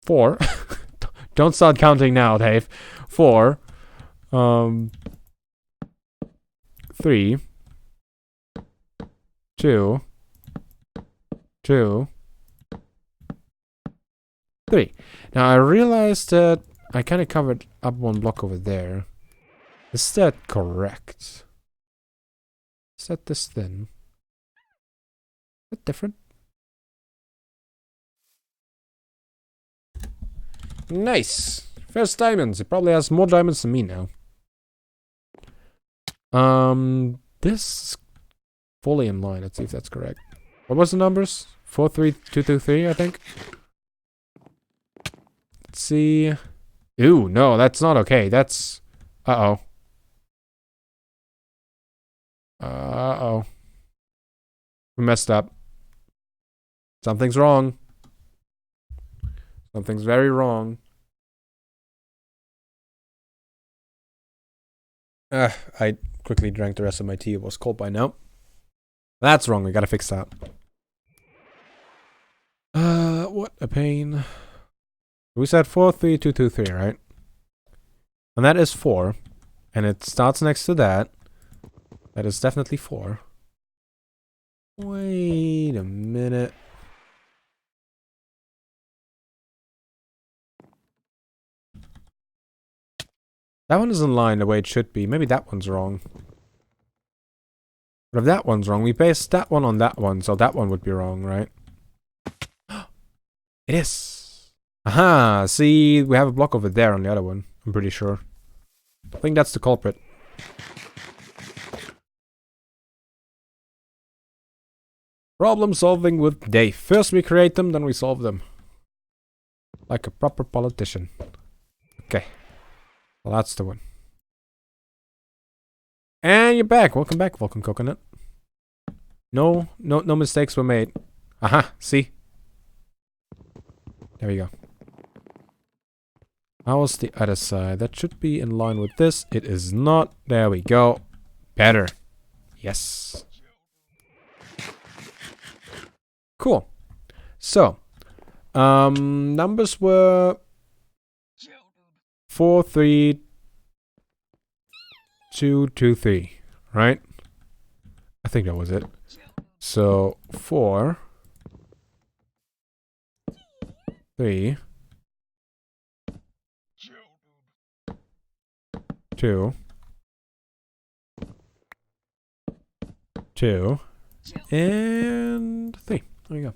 4. Don't start counting now, Dave. 4. 3. 2. 2. 3. Now I realized that I kind of covered up one block over there. Is that correct? Is that this thin? Is that different? Nice! First diamonds. It probably has more diamonds than me now. This is fully in line. Let's see if that's correct. What was the numbers? 4, 3, 2, 2, 3, I think. Let's see. Ooh, no, that's not okay. That's... Uh-oh. Uh-oh. We messed up. Something's wrong. Something's very wrong. I quickly drank the rest of my tea. It was cold by now. That's wrong. We gotta fix that. What a pain. We said 4, 3, 2, 2, 3, right? And that is 4. And it starts next to that. That is definitely 4. Wait a minute. That one is in line the way it should be. Maybe that one's wrong. But if that one's wrong, we based that one on that one, so that one would be wrong, right? It is. Aha! See, we have a block over there on the other one. I'm pretty sure. I think that's the culprit. Problem solving with Dave. First we create them, then we solve them. Like a proper politician. Okay. Well, that's the one. And you're back. Welcome back, Vulcan Coconut. No mistakes were made. Aha, see? There we go. How's the other side? That should be in line with this. It is not. There we go. Better. Yes. Cool. So, numbers were 4, 3, 2, 2, 3, right? I think that was it. So 4, 3, 2, 2, and 3. There you go.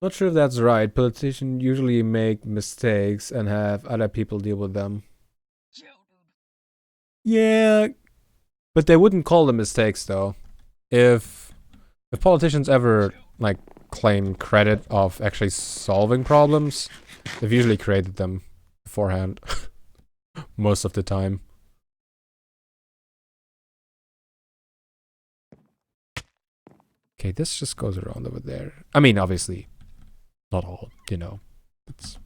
Not sure if that's right. Politicians usually make mistakes and have other people deal with them. Yeah, but they wouldn't call them mistakes though. If politicians ever like claim credit of actually solving problems, they've usually created them beforehand. Most of the time. Okay, this just goes around over there. I mean, obviously, not all, you know. It's...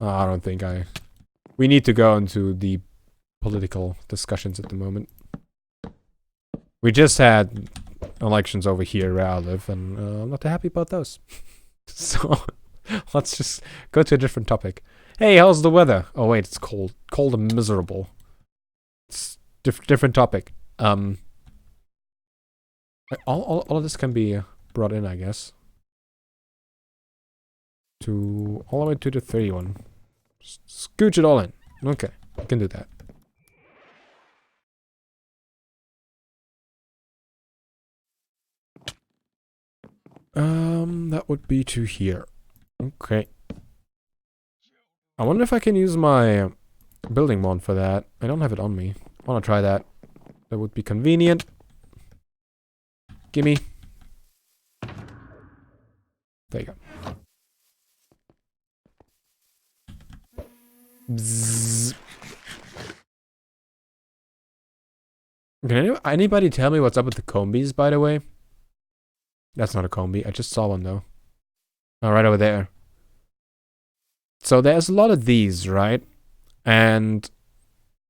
I don't think we need to go into the political discussions at the moment. We just had elections over here where I live, and I'm not too happy about those. So, let's just go to a different topic. Hey, how's the weather? Oh wait, it's cold. Cold and miserable. It's different topic. All of this can be brought in, I guess. To all the way to the 31. Scooch it all in. Okay, I can do that. That would be to here. Okay. I wonder if I can use my building mod for that. I don't have it on me. I want to try that. That would be convenient. Gimme. There you go. Bzzz. Can anybody tell me what's up with the combies, by the way? That's not a combi. I just saw one, though. Oh, right over there. So there's a lot of these, right? And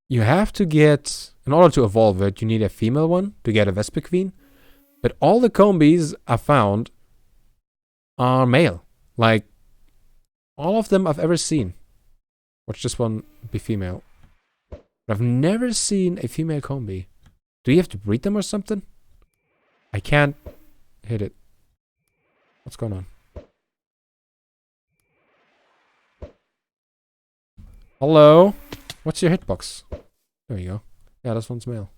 you have to get... In order to evolve it, you need a female one to get a Vespiquen. But all the combies I found are male. Like, all of them I've ever seen. Watch this one be female. But I've never seen a female combi. Do you have to breed them or something? I can't hit it. What's going on? Hello? What's your hitbox? There you go. Yeah, this one's male.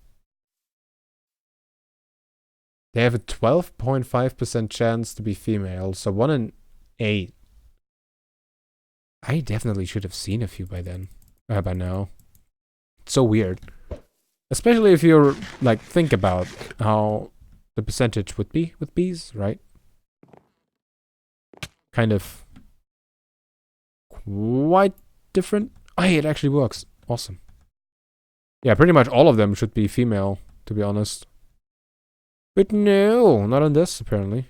They have a 12.5% chance to be female, so 1 in 8. I definitely should have seen a few by then. By now. It's so weird. Especially if you're, like, think about how the percentage would be with bees, right? Kind of quite different. Oh, hey, it actually works. Awesome. Yeah, pretty much all of them should be female, to be honest. But no, not on this, apparently.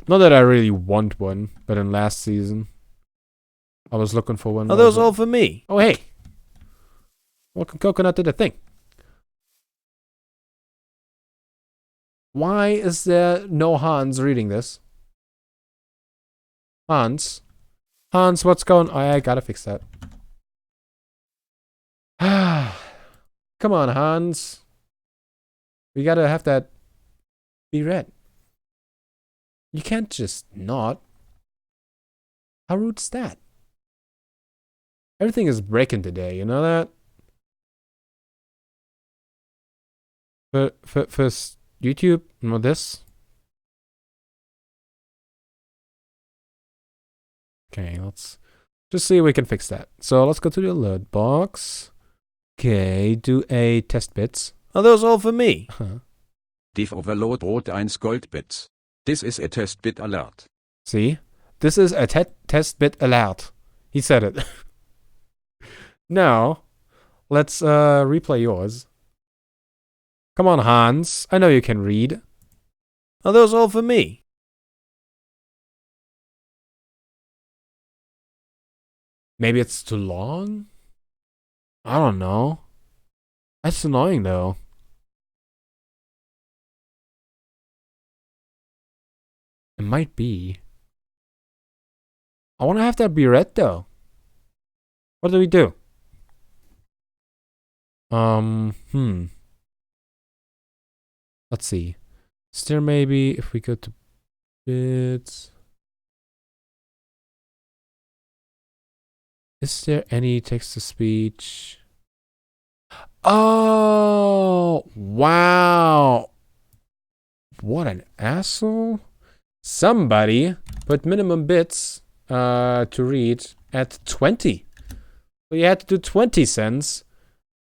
Not that I really want one, but in last season, I was looking for one. Are those all for me? Oh, hey. Welcome, Coconut, to the thing. Why is there no Hans reading this? Hans? Hans, what's going on? I gotta fix that. Come on, Hans. We gotta have that be read. You can't just not. How rude's that? Everything is breaking today, you know that? For YouTube, not this. Okay, let's just see if we can fix that. So let's go to the alert box. Okay, do a test bits. Are those all for me? Div Overload wrote 1 Goldbits. This is a test bit alert. See? This is a test bit alert. He said it. Now, let's replay yours. Come on, Hans. I know you can read. Are those all for me? Maybe it's too long? I don't know. That's annoying, though. It might be. I want to have that be read, though. What do we do? Let's see. Is there maybe, if we go to bits... Is there any text-to-speech? Oh, wow. What an asshole. Somebody put minimum bits to read at 20. So you had to do 20 cents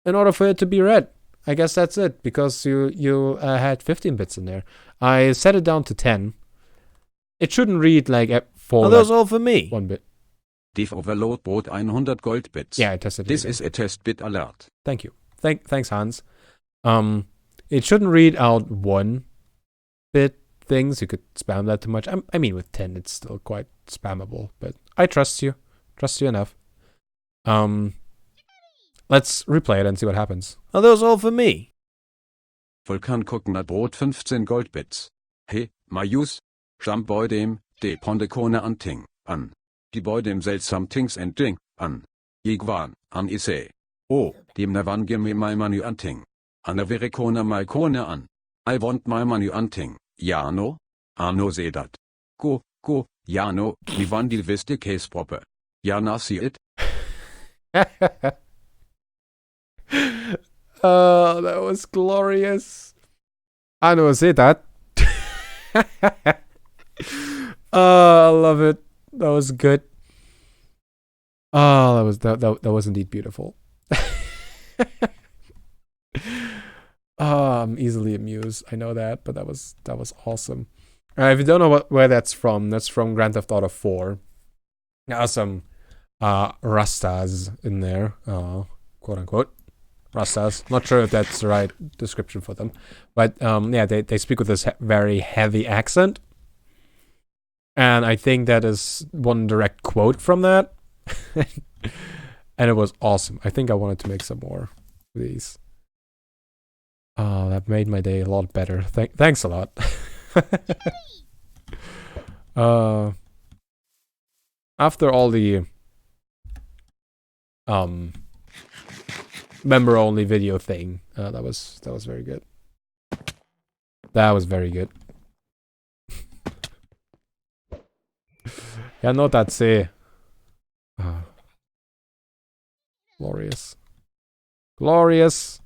in order for it to be read. I guess that's it, because you had 15 bits in there. I set it down to 10. It shouldn't read like for Are those all for me? 1 bit. Div overload brought 100 gold bits. Yeah, I tested it. This is a test bit alert. Thank you. Thanks, Hans. It shouldn't read out 1 bit things. You could spam that too much. I mean, with 10, it's still quite spammable, but I trust you. Trust you enough. Let's replay it and see what happens. Are those all for me? Vulkanguckner brought 15 gold bits. Hey, Majus, jump bei dem, de Pondekone anting, an. Die bei dem seltsam Tings and Ding, an. Igwan, an ise. Oh, dem Navan give me my money anting. Anna verekona my corner an. I want my money anting. Jano? Arno se dat. Go, Jano, wie wann die wiste case proper. Jana see it? Oh, that was glorious. I know, say that. Oh, I love it. That was good. Oh, that was indeed beautiful. Oh, I'm easily amused. I know that, but that was awesome. If you don't know where that's from Grand Theft Auto 4. There are some Rastas in there, quote unquote. Rastas. Not sure if that's the right description for them, but yeah, they speak with this very heavy accent, and I think that is one direct quote from that, and it was awesome. I think I wanted to make some more of these. Oh, that made my day a lot better. Thanks a lot. After all the member only video thing, that was very good. That was very good. Yeah, no, that's it. Glorious. Glorious.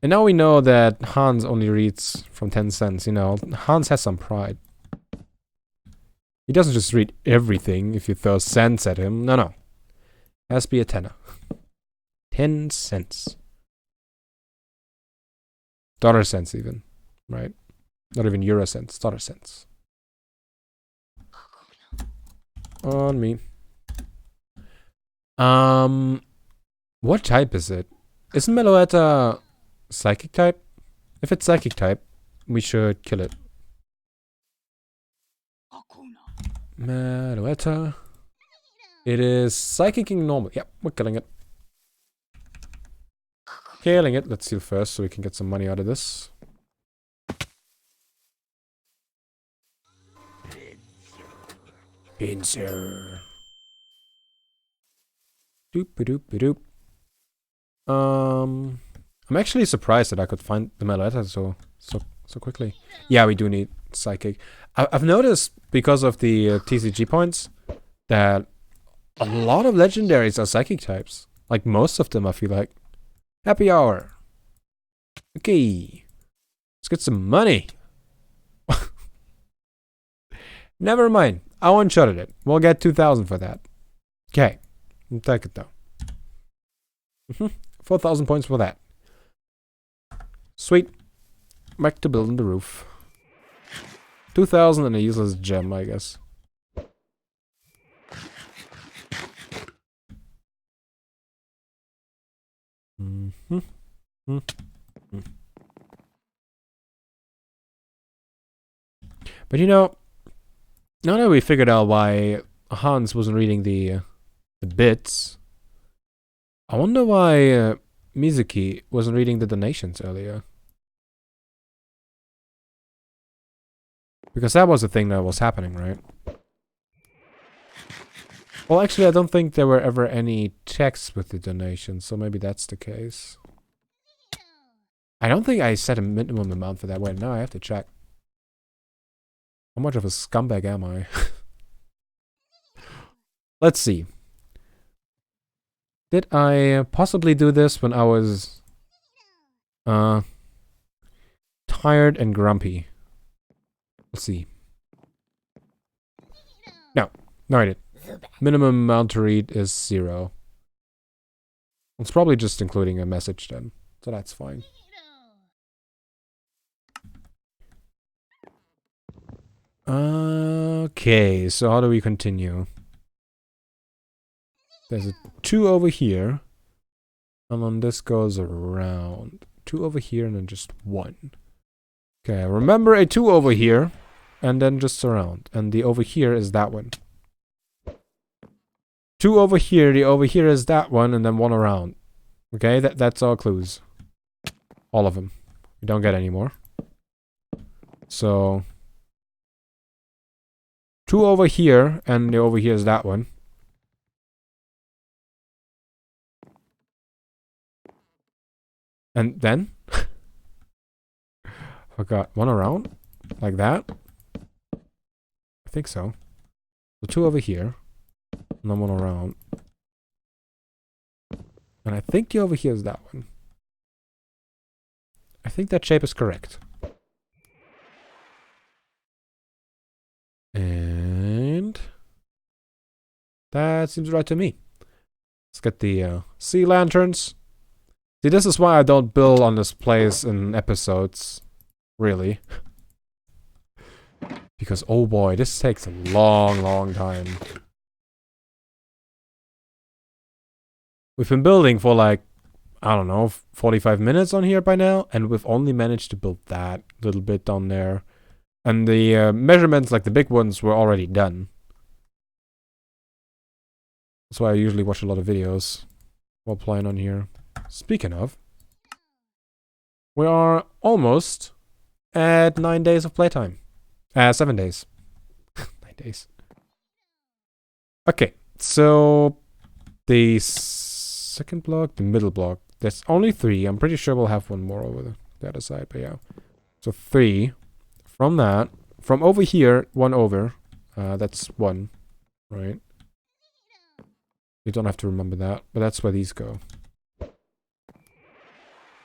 And now we know that Hans only reads from 10 cents, you know. Hans has some pride. He doesn't just read everything if you throw cents at him. No. It has to be a tenner. 10 cents. Dollar cents even, right? Not even euro cents, dollar cents. On me. What type is it? Isn't Meloetta psychic type? If it's psychic type, we should kill it. Meloetta. It is psychicing normal. Yep, we're killing it. Killing it. Let's heal first so we can get some money out of this. Pincer. Doop-a-doop-a-doop. I'm actually surprised that I could find the Meloetta so quickly. Yeah, we do need psychic. I've noticed because of the TCG points that a lot of legendaries are psychic types. Like most of them, I feel like. Happy hour. Okay, let's get some money. Never mind. I one-shotted it. We'll get 2,000 for that. Okay, we'll take it though. 4,000 points for that. Sweet. Back to building the roof. 2,000 and a useless gem, I guess. But you know, now that we figured out why Hans wasn't reading the bits, I wonder why Mizuki wasn't reading the donations earlier. Because that was the thing that was happening, right? Well, actually, I don't think there were ever any texts with the donations, so maybe that's the case. I don't think I set a minimum amount for that. Wait, now I have to check. How much of a scumbag am I? Let's see. Did I possibly do this when I was tired and grumpy? Let's see. No, I did. Minimum amount to read is 0. It's probably just including a message then, so that's fine. Okay, so how do we continue? There's a 2 over here, and then this goes around. 2 over here, and then just 1. Okay, remember a 2 over here, and then just around. And the over here is that one. 2 over here, the over here is that one, and then 1 around. Okay, that's our clues. All of them. We don't get any more. So 2 over here, and the over here is that one. And then I got 1 around, like that. I think so. So 2 over here, and then 1 around. And I think the over here is that one. I think that shape is correct. And that seems right to me. Let's get the sea lanterns. See, this is why I don't build on this place in episodes. Really. Because, oh boy, this takes a long time. We've been building for like, I don't know, 45 minutes on here by now, and we've only managed to build that little bit down there. And the measurements, like the big ones, were already done. That's why I usually watch a lot of videos while playing on here. Speaking of, we are almost at 9 days of playtime. 7 days. 9 days. Okay, so the second block, the middle block. There's only 3. I'm pretty sure we'll have 1 more over the other side, but yeah. So 3. From that, from over here, 1 over. That's 1, right? You don't have to remember that, but that's where these go.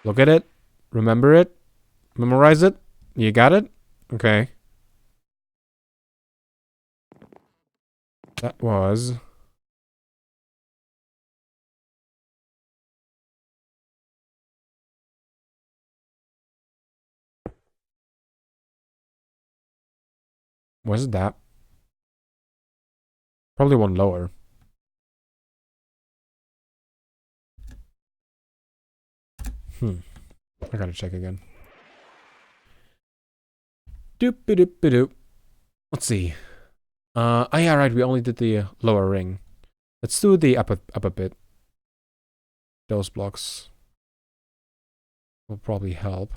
Look at it. Remember it. Memorize it. You got it? Okay. That was... Was it that? Probably 1 lower. I gotta check again. Doop-a-doop-a-doop. Let's see. Oh yeah, right, we only did the lower ring. Let's do the upper bit. Those blocks will probably help.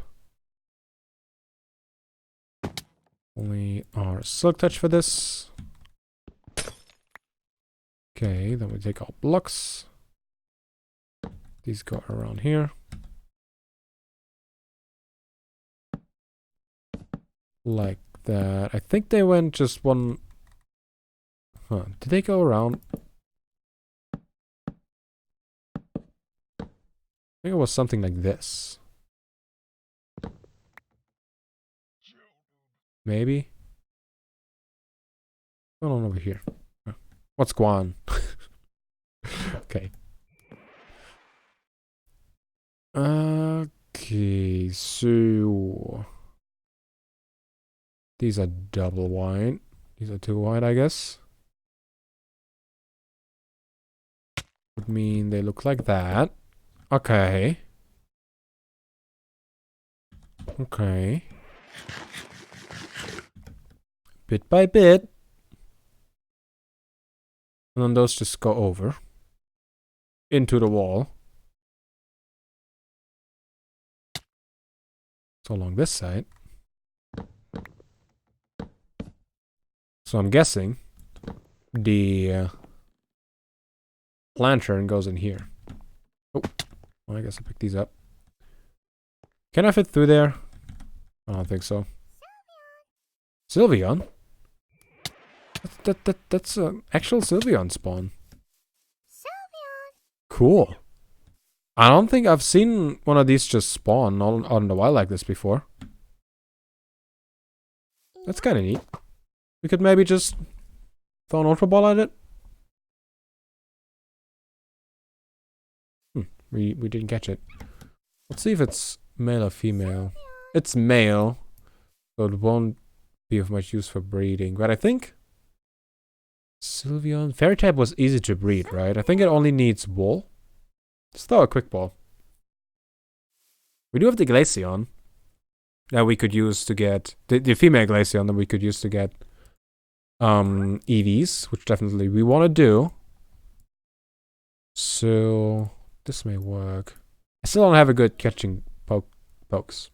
Only our silk touch for this. Okay, then we take our blocks. These go around here. Like that. I think they went just 1... Huh, did they go around? I think it was something like this. Maybe? What's going on over here? What's going on? Okay. Okay, so... These are double wide. These are 2 wide, I guess. Would mean they look like that. Okay. Okay. Bit by bit. And then those just go over. Into the wall. So along this side. So I'm guessing the lantern goes in here. Oh, well, I guess I'll pick these up. Can I fit through there? I don't think so. Sylveon? That's an actual Sylveon spawn. Cool. I don't think I've seen one of these just spawn out in the wild like this before. That's kind of neat. We could maybe just throw an Ultra Ball at it. We didn't catch it. Let's see if it's male or female. It's male, so it won't be of much use for breeding. But I think Sylveon Fairy type was easy to breed, right? I think it only needs wool. Let's throw a quick ball. We do have the Glaceon that we could use to get the female Glaceon that we could use to get EVs, which definitely we want to do. So this may work. I still don't have a good catching pokes.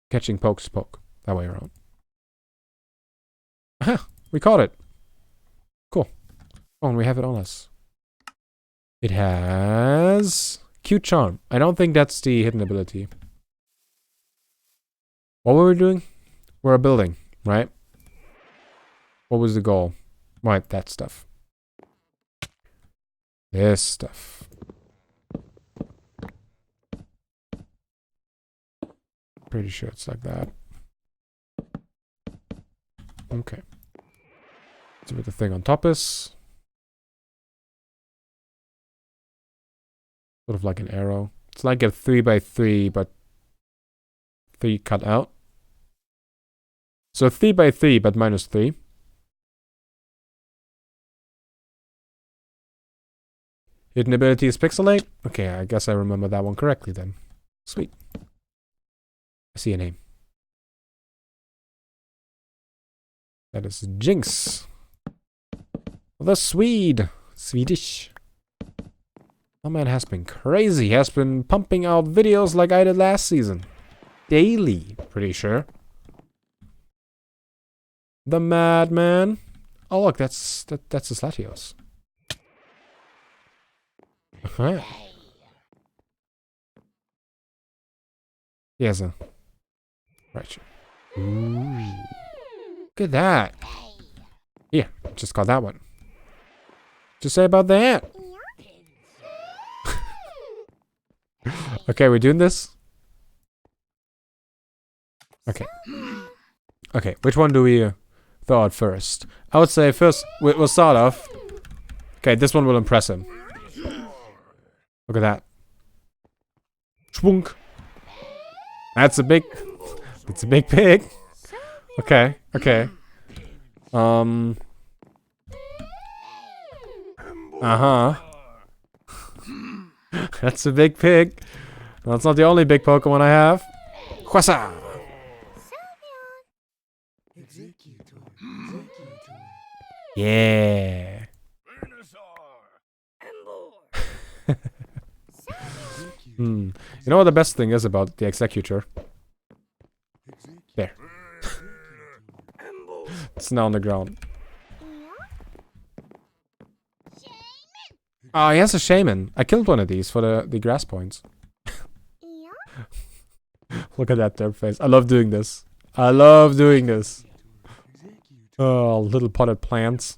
Catching pokes poke. That way around. Aha! We caught it. Cool. Oh, and we have it on us. It has cute charm. I don't think that's the hidden ability. What were we doing? We're building, right? What was the goal? Right, that stuff. This stuff. Pretty sure it's like that. Okay. See what the thing on top is. Sort of like an arrow. It's like a 3x3, but 3 cut out. So 3x3, but minus 3. Hidden ability is pixelate. Okay, I guess I remember that one correctly then. Sweet. I see a name. That is Jinx. The Swede. Swedish. Oh man has been crazy. He has been pumping out videos like I did last season. Daily, pretty sure. The Madman. Oh look, that's the Slatios. Uh-huh. He has a right. Ooh. Look at that. Yeah, just got that one. Just say about that. Okay, we're doing this. Okay. Okay, which one do we throw out first? I would say first we'll start off. Okay, this one will impress him. Look at that. Schwunk. That's a big pig. Okay, okay. Uh-huh. That's a big pig. That's not the only big Pokemon I have. Huasa! Yeah. You know what the best thing is about the Executor? There. It's now on the ground. Oh, he has a shaman. I killed one of these for the grass points. Look at that derp face. I love doing this. I love doing this. Oh, little potted plants.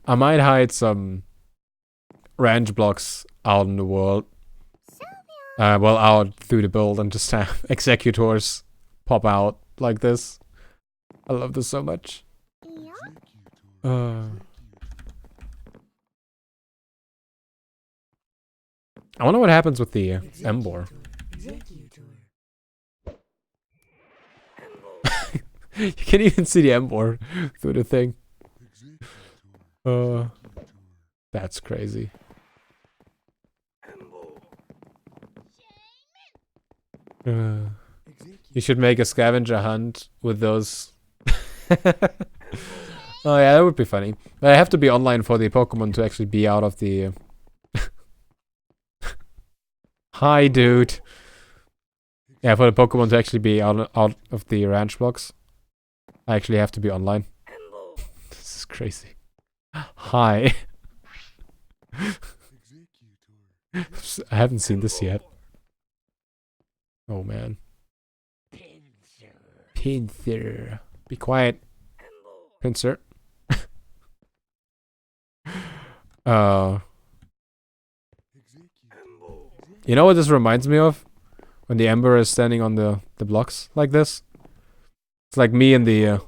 I might hide some range blocks out in the world. Well, out through the build and just have executors pop out like this. I love this so much. I wonder what happens with the Embor. You can even see the Embor through the thing. That's crazy. You should make a scavenger hunt with those. Oh yeah, that would be funny. But I have to be online for the Pokemon to actually be out of the... Hi, dude. Yeah, for the Pokemon to actually be out of the ranch blocks, I actually have to be online. This is crazy. Hi. I haven't seen this yet. Oh man. Pinsir. Be quiet. Pinsir. You know what this reminds me of? When the Ember is standing on the blocks like this. It's like me in the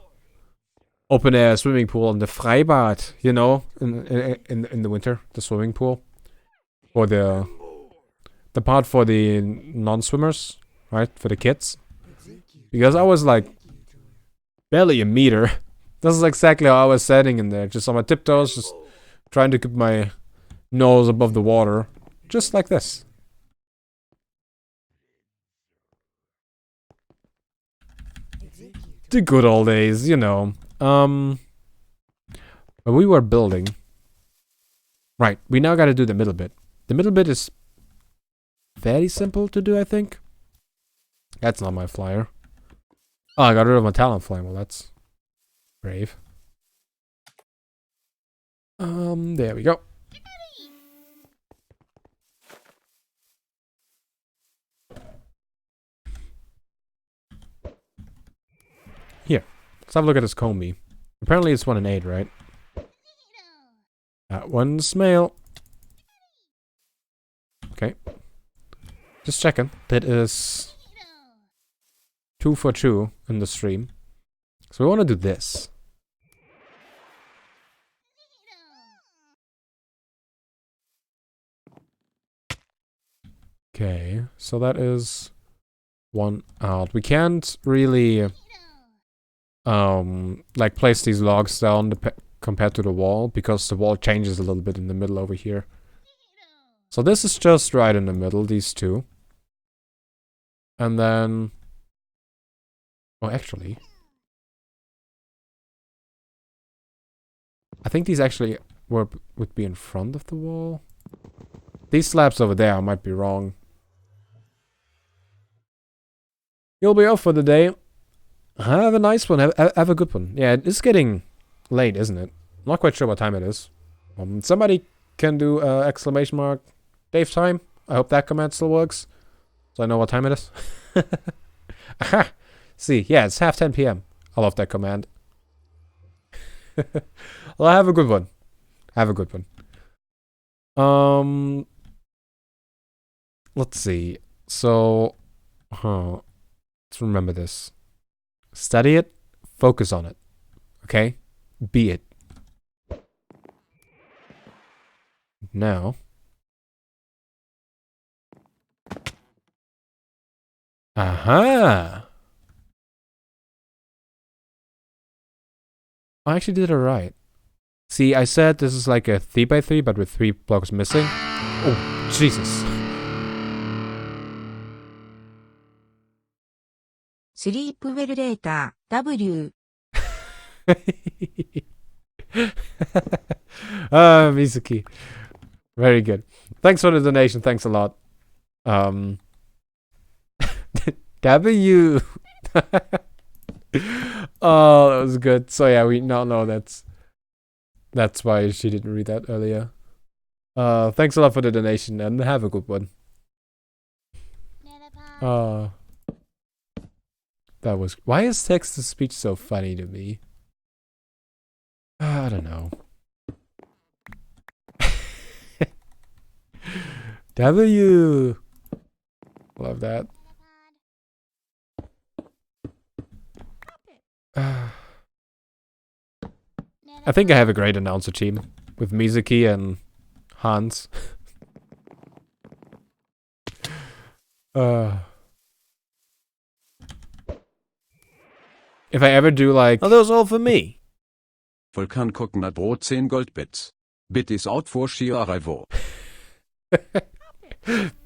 open air swimming pool on the Freibad, you know, in the winter, the swimming pool. Or the part for the non-swimmers, right? For the kids. Because I was like barely a meter. This is exactly how I was standing in there. Just on my tiptoes, just trying to keep my nose above the water. Just like this. The good old days, you know. When we were building. Right, we now gotta do the middle bit. The middle bit is very simple to do, I think. That's not my flyer. Oh, I got rid of my talent flame. Well, that's brave. There we go. Here, let's have a look at this Combi. Apparently it's 1 and 8, right? That one's male. Okay. Just checking. That is 2 for 2 in the stream. So we want to do this. Okay, so that is 1 out. We can't really like place these logs down compared to the wall, because the wall changes a little bit in the middle over here. So this is just right in the middle, these two. And then... Oh, actually... I think these actually would be in front of the wall. These slabs over there, I might be wrong. You'll be off for the day. Have a nice one. Have a good one. Yeah, it's getting late, isn't it? I'm not quite sure what time it is. Somebody can do exclamation mark Dave time. I hope that command still works, so I know what time it is. Aha! See, yeah, it's half 10 p.m. I love that command. Well, have a good one. Have a good one. Let's see. So, let's remember this. Study it. Focus on it. Okay? Be it. Now. Aha! I actually did it right. See, I said this is like a 3x3, but with 3 blocks missing. Oh, Jesus. スリープウェルレーター W Mizuki. Very good. Thanks for the donation. Thanks a lot. W. Oh, that was good. So yeah, we now know that's why she didn't read that earlier. Thanks a lot for the donation and have a good one. That was... Why is text-to-speech so funny to me? I don't know. W. Love that. I think I have a great announcer team with Mizuki and Hans. If I ever do like... Are those all for me? Vulkan gucken at Brot 10 Goldbits. Bit is out for Shiaraivo.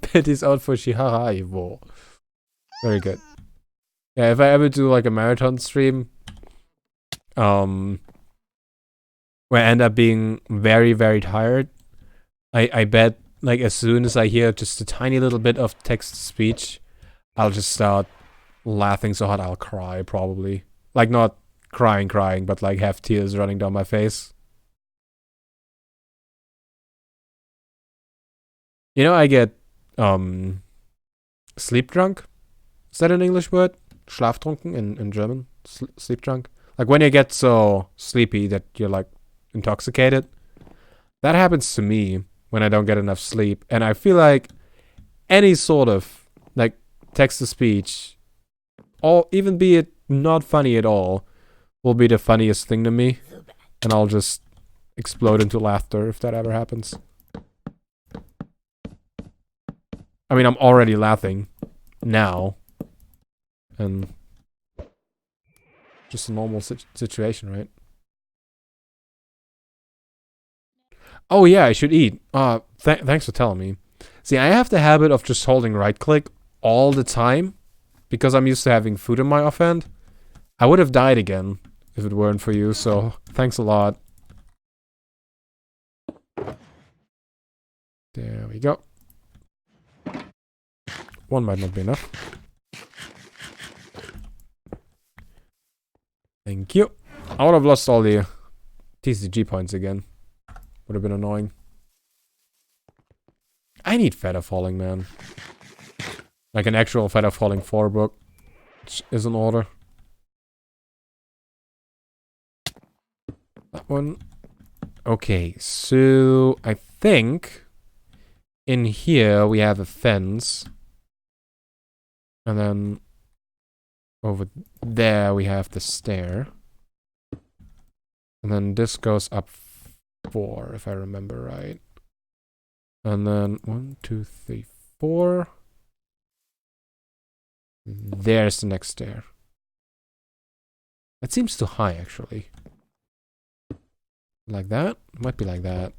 Pit is out for Shiharaivo. Very good. Yeah, if I ever do like a marathon stream, where I end up being very, very tired, I bet like as soon as I hear just a tiny little bit of text to speech, I'll just start laughing so hard I'll cry probably. Like not crying, but like have tears running down my face. You know, I get sleep drunk. Is that an English word? Schlaftrunken in German? Sleep drunk? Like when you get so sleepy that you're like intoxicated. That happens to me when I don't get enough sleep. And I feel like any sort of like text to speech, or even be it not funny at all, will be the funniest thing to me. And I'll just explode into laughter if that ever happens. I mean, I'm already laughing now. And just a normal situation, right? Oh yeah, I should eat. Thanks for telling me. See, I have the habit of just holding right click all the time because I'm used to having food in my offhand. I would have died again if it weren't for you, so thanks a lot. There we go. One might not be enough. Thank you. I would have lost all the TCG points again. Would have been annoying. I need Feather Falling, man. Like an actual Feather Falling 4 book. Which is in order. That one. Okay, so I think in here we have a fence. And then over there we have the stair. And then this goes up 4, if I remember right. And then 1, 2, 3, 4. There's the next stair. That seems too high, actually. Like that? Might be like that.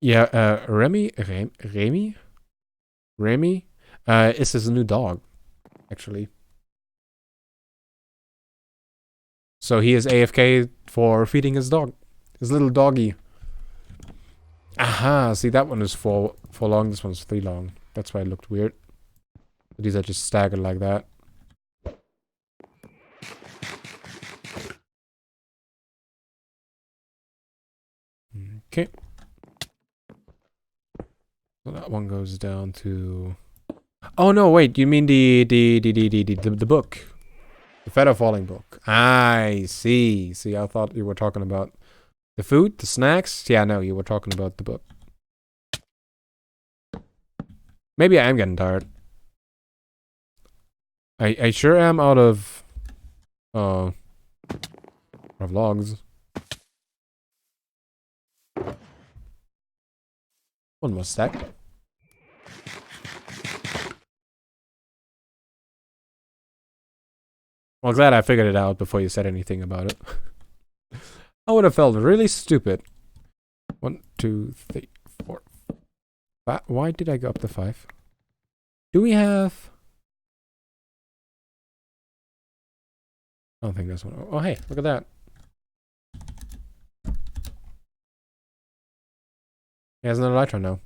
Yeah, Remy is his new dog, actually. So he is AFK for feeding his dog. His little doggy. Aha, see that one is 4 long, this one's 3 long. That's why it looked weird. These are just staggered like that. Okay. So that one goes down to... Oh no, wait, you mean the book. The Feather Falling book. I see. See, I thought you were talking about the food, the snacks. Yeah, no, you were talking about the book. Maybe I am getting tired. I sure am out of logs. One more stack. Well, glad I figured it out before you said anything about it. I would have felt really stupid. 1, 2, 3, 4. Why did I go up to 5? Do we have... I don't think there's one. Oh, hey, look at that. He has another Elytron now.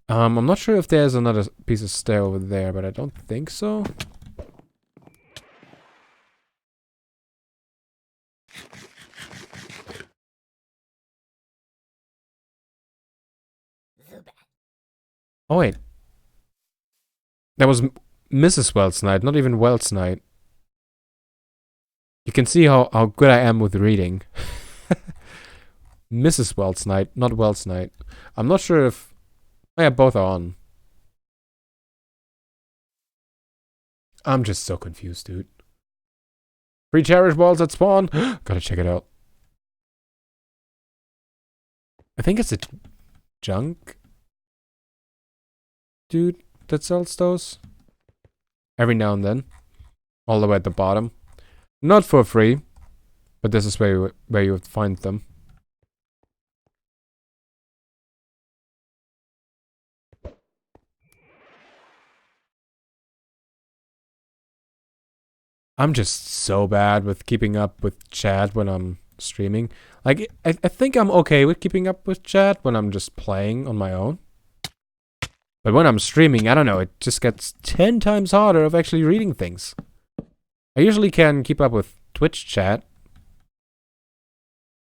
I'm not sure if there's another piece of stair over there, but I don't think so. Oh, wait. That was Mrs. Wells Knight, not even Wells Knight. You can see how good I am with reading. Mrs. Wells Knight, not Wells Knight. I'm not sure if... Oh yeah, both are on. I'm just so confused, dude. Free cherish balls at spawn. Gotta check it out. I think it's a junk dude that sells those every now and then. all the way at the bottom. Not for free, but this is where you would find them. I'm just so bad with keeping up with chat when I'm streaming. Like, I think I'm okay with keeping up with chat when I'm just playing on my own. But when I'm streaming, I don't know, it just gets 10 times harder of actually reading things. I usually can keep up with Twitch chat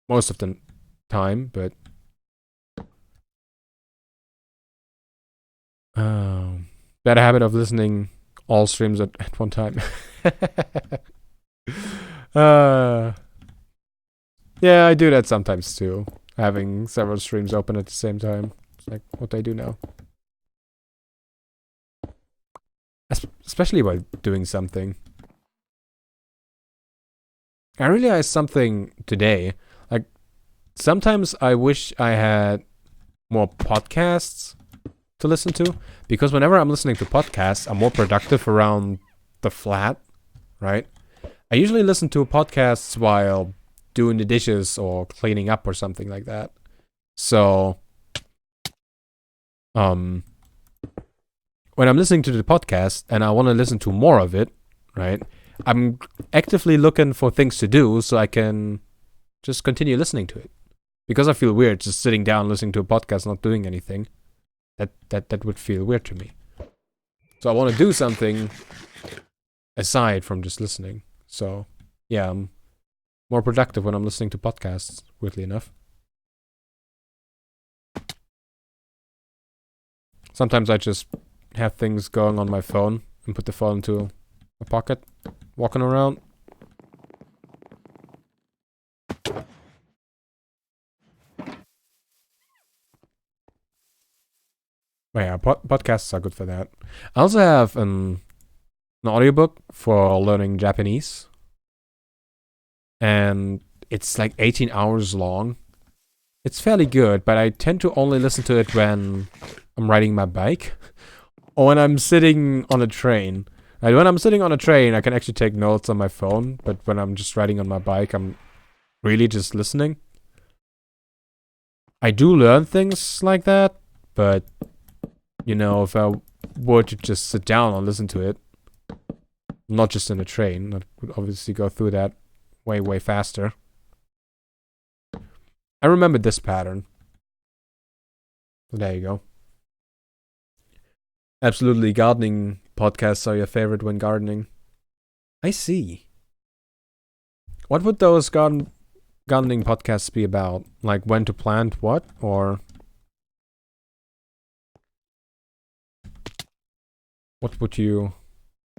most of the time, but bad habit of listening all streams at one time. Yeah, I do that sometimes too. Having several streams open at the same time. It's like what I do now. Especially while doing something. I realized something today. Like, sometimes I wish I had more podcasts to listen to. Because whenever I'm listening to podcasts, I'm more productive around the flat, right? I usually listen to podcasts while doing the dishes or cleaning up or something like that. So, when I'm listening to the podcast and I want to listen to more of it, right? I'm actively looking for things to do so I can just continue listening to it. Because I feel weird just sitting down listening to a podcast not doing anything. That would feel weird to me. So I want to do something aside from just listening. So, yeah, I'm more productive when I'm listening to podcasts, weirdly enough. Sometimes I just have things going on my phone and put the phone into a pocket, walking around. But yeah, podcasts are good for that. I also have an audiobook for learning Japanese. And it's like 18 hours long. It's fairly good, but I tend to only listen to it when I'm riding my bike or when I'm sitting on a train. Like when I'm sitting on a train, I can actually take notes on my phone, but when I'm just riding on my bike, I'm really just listening. I do learn things like that, but you know, if I were to just sit down and listen to it, not just in a train, I would obviously go through that way faster. I remember this pattern. So there you go. Absolutely, gardening podcasts are your favorite when gardening. I see. What would those gardening podcasts be about? Like when to plant what? Or what would you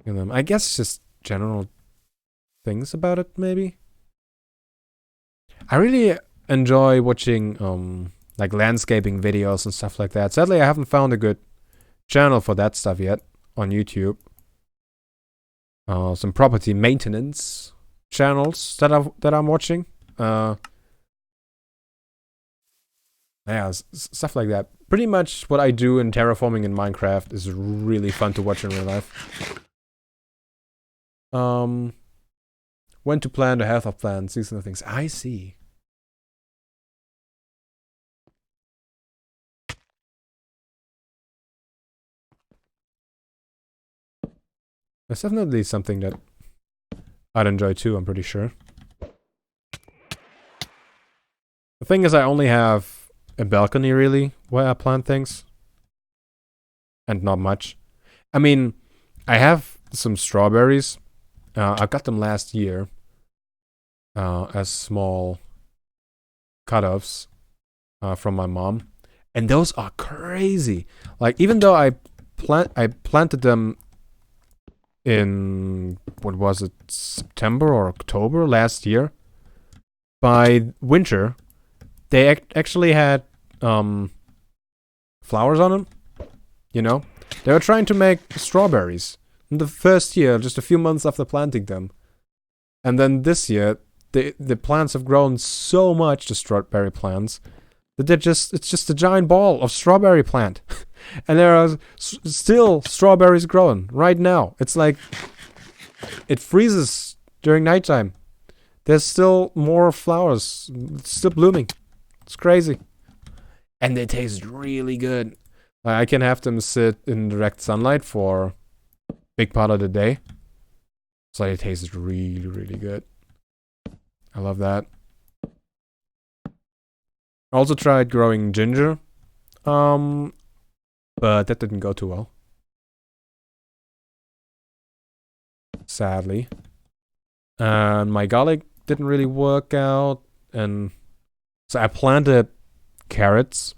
give them? I guess just general things about it, maybe. I really enjoy watching like landscaping videos and stuff like that. Sadly, I haven't found a good channel for that stuff yet on YouTube. Some property maintenance channels that I'm watching. Yeah, stuff like that. Pretty much what I do in terraforming in Minecraft is really fun to watch in real life. When to plant the health of plants, seasonal things. I see. That's definitely something that I'd enjoy too, I'm pretty sure. The thing is, I only have a balcony, really, where I plant things. And not much. I mean, I have some strawberries. I got them last year. As small cut-offs from my mom. And those are crazy. Like, even though I planted them in, what was it, September or October last year, by winter, they actually had flowers on them. You know? They were trying to make strawberries in the first year, just a few months after planting them. And then this year, the plants have grown so much, the strawberry plants, that it's just a giant ball of strawberry plant. And there are still strawberries growing right now. It's like it freezes during nighttime. There's still more flowers. It's still blooming. It's crazy. And they taste really good. I can have them sit in direct sunlight for a big part of the day. So it tastes really, really good. I love that. I also tried growing ginger. But that didn't go too well. Sadly. And my garlic didn't really work out. And so I planted carrots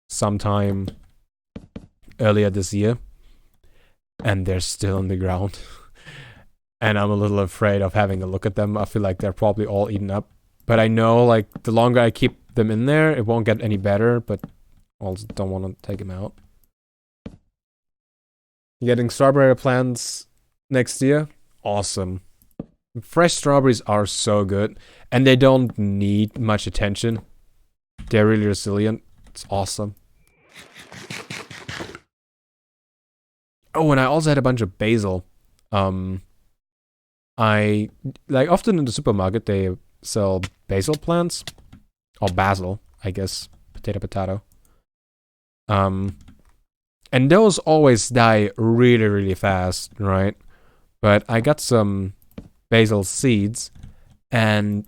sometime earlier this year. And they're still in the ground. And I'm a little afraid of having a look at them. I feel like they're probably all eaten up. But I know, like, the longer I keep them in there, it won't get any better. But I also don't want to take them out. Getting strawberry plants next year? Awesome. Fresh strawberries are so good. And they don't need much attention. They're really resilient. It's awesome. Oh, and I also had a bunch of basil. I like often in the supermarket they sell basil plants. Or basil, I guess. Potato. And those always die really, really fast, right? But I got some basil seeds, and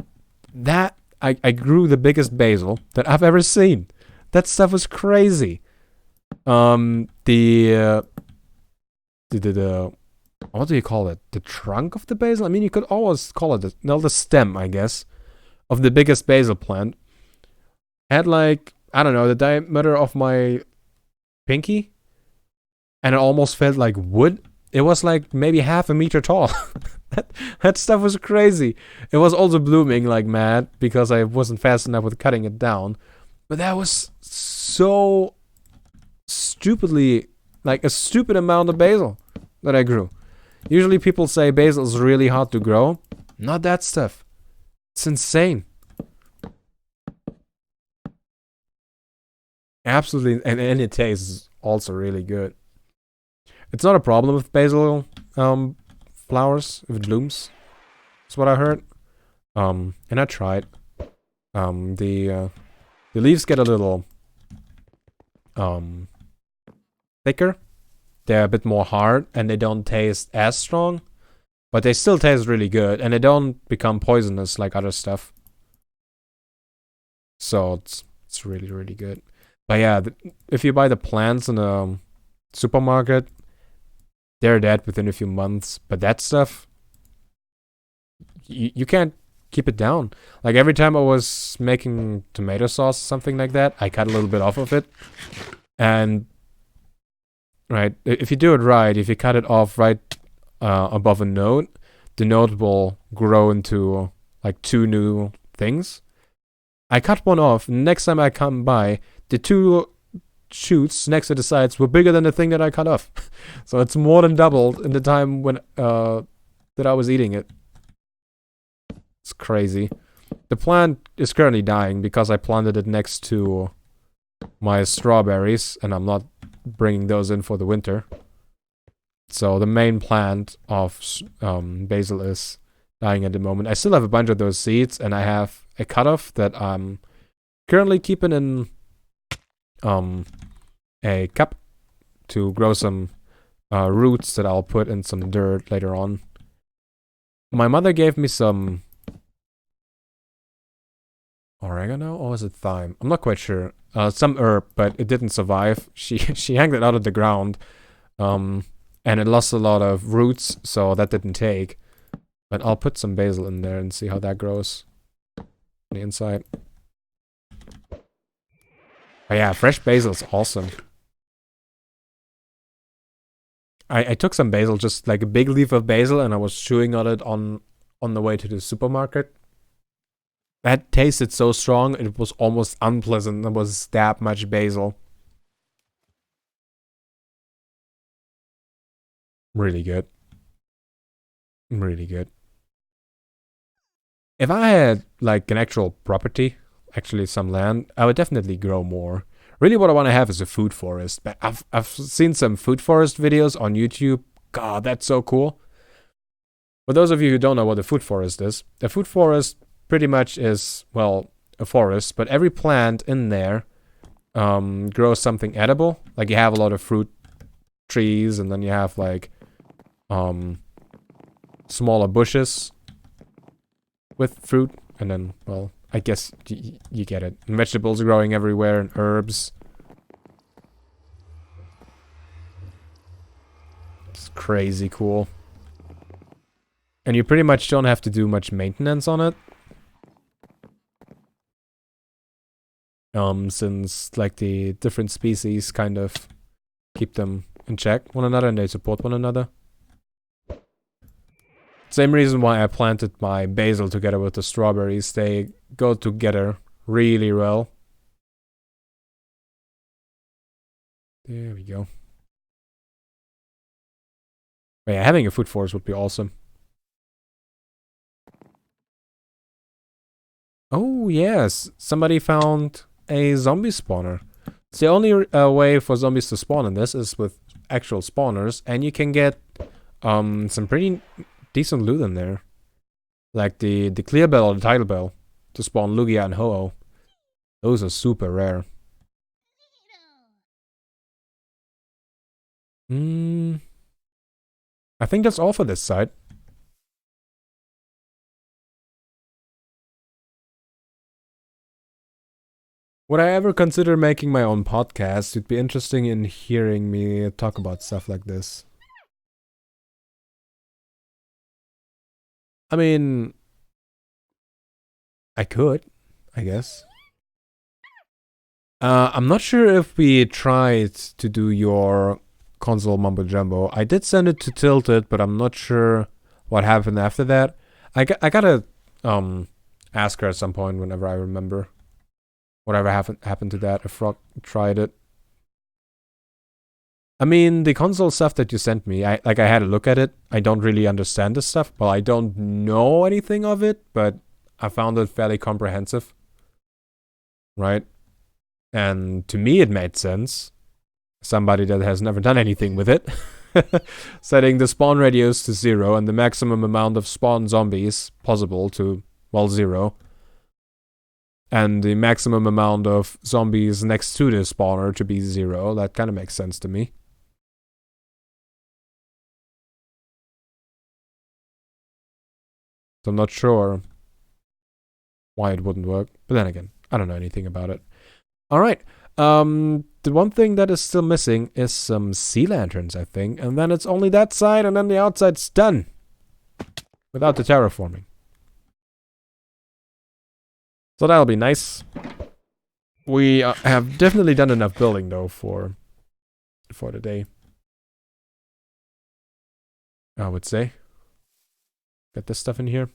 that I grew the biggest basil that I've ever seen. That stuff was crazy. The what do you call it? The trunk of the basil? I mean, you could always call it the stem, I guess, of the biggest basil plant. Had like, I don't know, the diameter of my pinky, and it almost felt like wood. It was like maybe half a meter tall. that stuff was crazy. It was also blooming like mad because I wasn't fast enough with cutting it down. But that was so stupidly, like a stupid amount of basil that I grew. Usually people say basil is really hard to grow. Not that stuff. It's insane. Absolutely, and it tastes also really good. It's not a problem with basil flowers if it blooms. That's what I heard. And I tried. The leaves get a little thicker. They're a bit more hard and they don't taste as strong, but they still taste really good and they don't become poisonous like other stuff. So it's really, really good. But yeah, if you buy the plants in a supermarket, they're dead within a few months. But that stuff, you can't keep it down. Like every time I was making tomato sauce, something like that, I cut a little bit off of it. And right, if you do it right, if you cut it off right above a node, the node will grow into like 2 new things. I cut one off. Next time I come by, the 2 shoots next to the sides were bigger than the thing that I cut off. So it's more than doubled in the time when that I was eating it. It's crazy. The plant is currently dying because I planted it next to my strawberries and I'm not bringing those in for the winter. So the main plant of basil is dying at the moment. I still have a bunch of those seeds and I have a cutoff that I'm currently keeping in a cup to grow some roots that I'll put in some dirt later on. My mother gave me some oregano or was it thyme? I'm not quite sure. Some herb, but it didn't survive. She yanked it out of the ground, and it lost a lot of roots, so that didn't take. But I'll put some basil in there and see how that grows on the inside. But yeah, fresh basil is awesome. I took some basil, just like a big leaf of basil, and I was chewing on it on the way to the supermarket. That tasted so strong, it was almost unpleasant. There was that much basil. Really good. Really good. If I had, like, an actual property, actually some land, I would definitely grow more. Really what I want to have is a food forest. But I've seen some food forest videos on YouTube God, that's so cool. For those of you who don't know what a food forest is, a food forest pretty much is, well, a forest, but every plant in there grows something edible. Like you have a lot of fruit trees, and then you have like smaller bushes with fruit, and then, well, I guess you get it. And vegetables growing everywhere, and herbs. It's crazy cool. And you pretty much don't have to do much maintenance on it. Since like the different species kind of keep them in check one another, and they support one another. Same reason why I planted my basil together with the strawberries. They go together really well. There we go. But yeah, having a food forest would be awesome. Oh yes, somebody found a zombie spawner. It's the only way for zombies to spawn in this is with actual spawners, and you can get some pretty decent loot in there. Like the clear bell or the tidal bell to spawn Lugia and Ho-Oh. Those are super rare. I think that's all for this side. Would I ever consider making my own podcast? It'd be interesting in hearing me talk about stuff like this. I mean, I could, I guess. I'm not sure if we tried to do your console mumbo jumbo. I did send it to Tilted, but I'm not sure what happened after that. I gotta ask her at some point whenever I remember. Whatever happened to that, if Frog tried it. I mean, the console stuff that you sent me, I had a look at it. I don't really understand this stuff. Well, I don't know anything of it, but I found it fairly comprehensive. Right? And to me, it made sense. Somebody that has never done anything with it. Setting the spawn radius to 0 and the maximum amount of spawn zombies possible to, well, 0. And the maximum amount of zombies next to the spawner to be 0. That kind of makes sense to me. So I'm not sure why it wouldn't work. But then again, I don't know anything about it. Alright. The one thing that is still missing is some sea lanterns, I think. And then it's only that side, and then the outside's done. Without the terraforming. So that'll be nice. We have definitely done enough building, though, for the day. I would say. Get this stuff in here.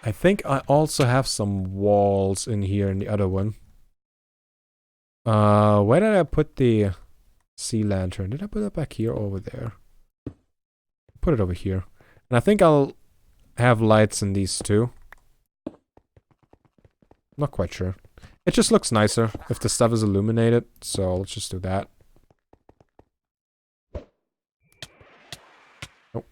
I think I also have some walls in here in the other one. Where did I put the sea lantern? Did I put it back here or over there? Put it over here. And I think I'll have lights in these too. Not quite sure. It just looks nicer if the stuff is illuminated, so let's just do that. Oh.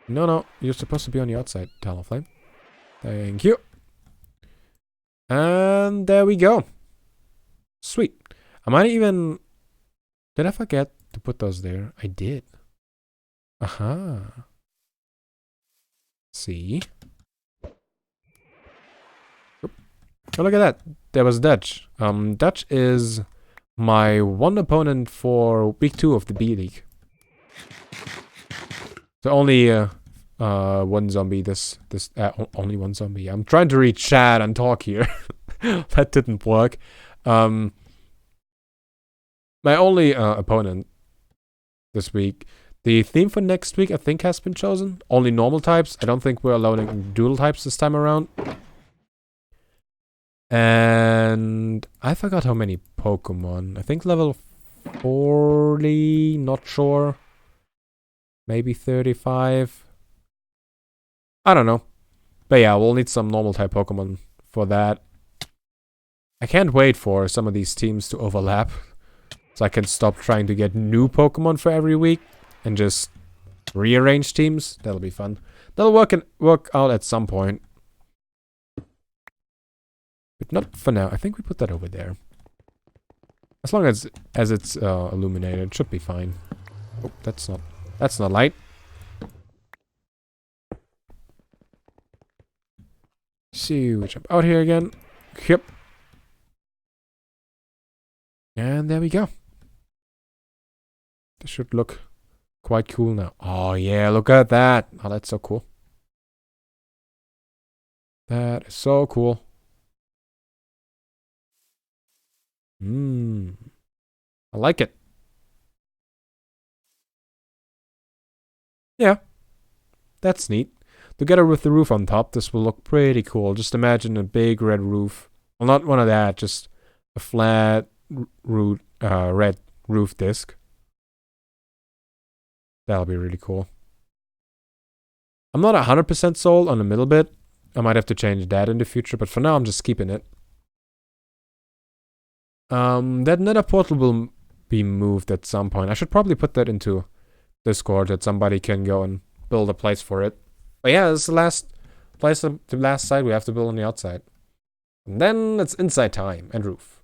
No, you're supposed to be on the outside, Talonflame. Thank you. And there we go. Sweet. I might even... Did I forget to put those there? I did. Aha. See? Oh, look at that. There was Dutch. Dutch is my one opponent for week 2 of the B League. So only one zombie only one zombie. I'm trying to read chat and talk here. That didn't work. My only opponent this week. The theme for next week, I think, has been chosen. Only normal types. I don't think we're allowing dual types this time around. And I forgot how many Pokemon. I think level 40, not sure. Maybe 35. I don't know. But yeah, we'll need some normal type Pokemon for that. I can't wait for some of these teams to overlap. So I can stop trying to get new Pokemon for every week and just rearrange teams. That'll be fun. That'll work out at some point. But not for now. I think we put that over there. As long as it's illuminated, it should be fine. Oh, that's not light. See, we jump out here again. Yep. And there we go. This should look quite cool now. Oh yeah, look at that. Oh, that's so cool. That is so cool. I like it. Yeah. That's neat. Together with the roof on top, this will look pretty cool. Just imagine a big red roof. Well, not one of that, just a flat red roof disc. That'll be really cool. I'm not 100% sold on the middle bit. I might have to change that in the future, but for now I'm just keeping it. That nether portal will be moved at some point. I should probably put that into Discord that somebody can go and build a place for it. But yeah, this is the last place, the last side we have to build on the outside. And then it's inside time and roof.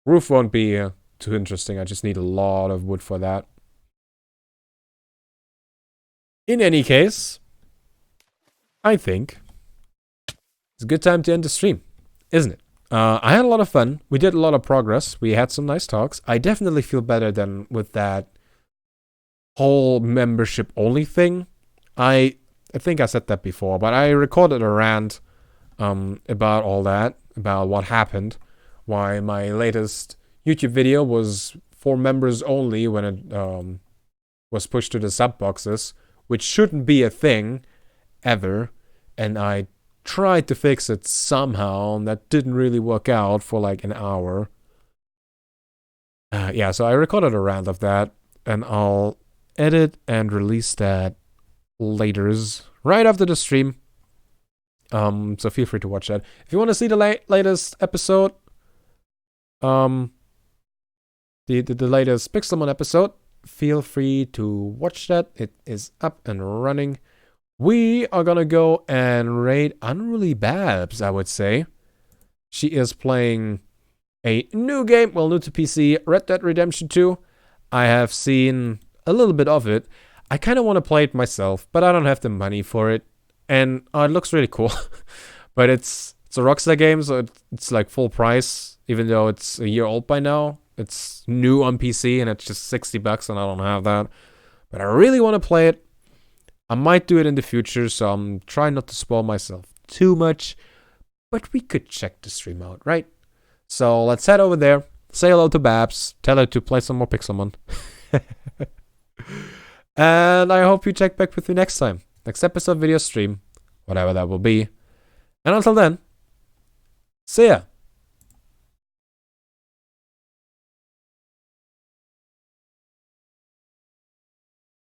Roof won't be too interesting. I just need a lot of wood for that. In any case, I think it's a good time to end the stream, isn't it? I had a lot of fun. We did a lot of progress. We had some nice talks. I definitely feel better than with that whole membership only thing. I think I said that before, but I recorded a rant about all that, about what happened, why my latest YouTube video was for members only when it was pushed to the sub boxes, which shouldn't be a thing ever, and I tried to fix it somehow, and that didn't really work out for like an hour. Yeah, so I recorded a rant of that, and I'll edit and release that laters right after the stream. So feel free to watch that. If you want to see the latest episode, the latest Pixelmon episode, feel free to watch that. It is up and running. We are gonna go and raid Unruly Babs, I would say. She is playing a new game, well, new to PC, Red Dead Redemption 2. I have seen a little bit of it. I kind of want to play it myself, but I don't have the money for it. And it looks really cool. But it's a Rockstar game, so it's like full price, even though it's a year old by now. It's new on PC, and it's just $60, and I don't have that. But I really want to play it. I might do it in the future, so I'm trying not to spoil myself too much. But we could check the stream out, right? So let's head over there, say hello to Babs, tell her to play some more Pixelmon. And I hope you check back with me next time. Next episode, video stream, whatever that will be. And until then, see ya.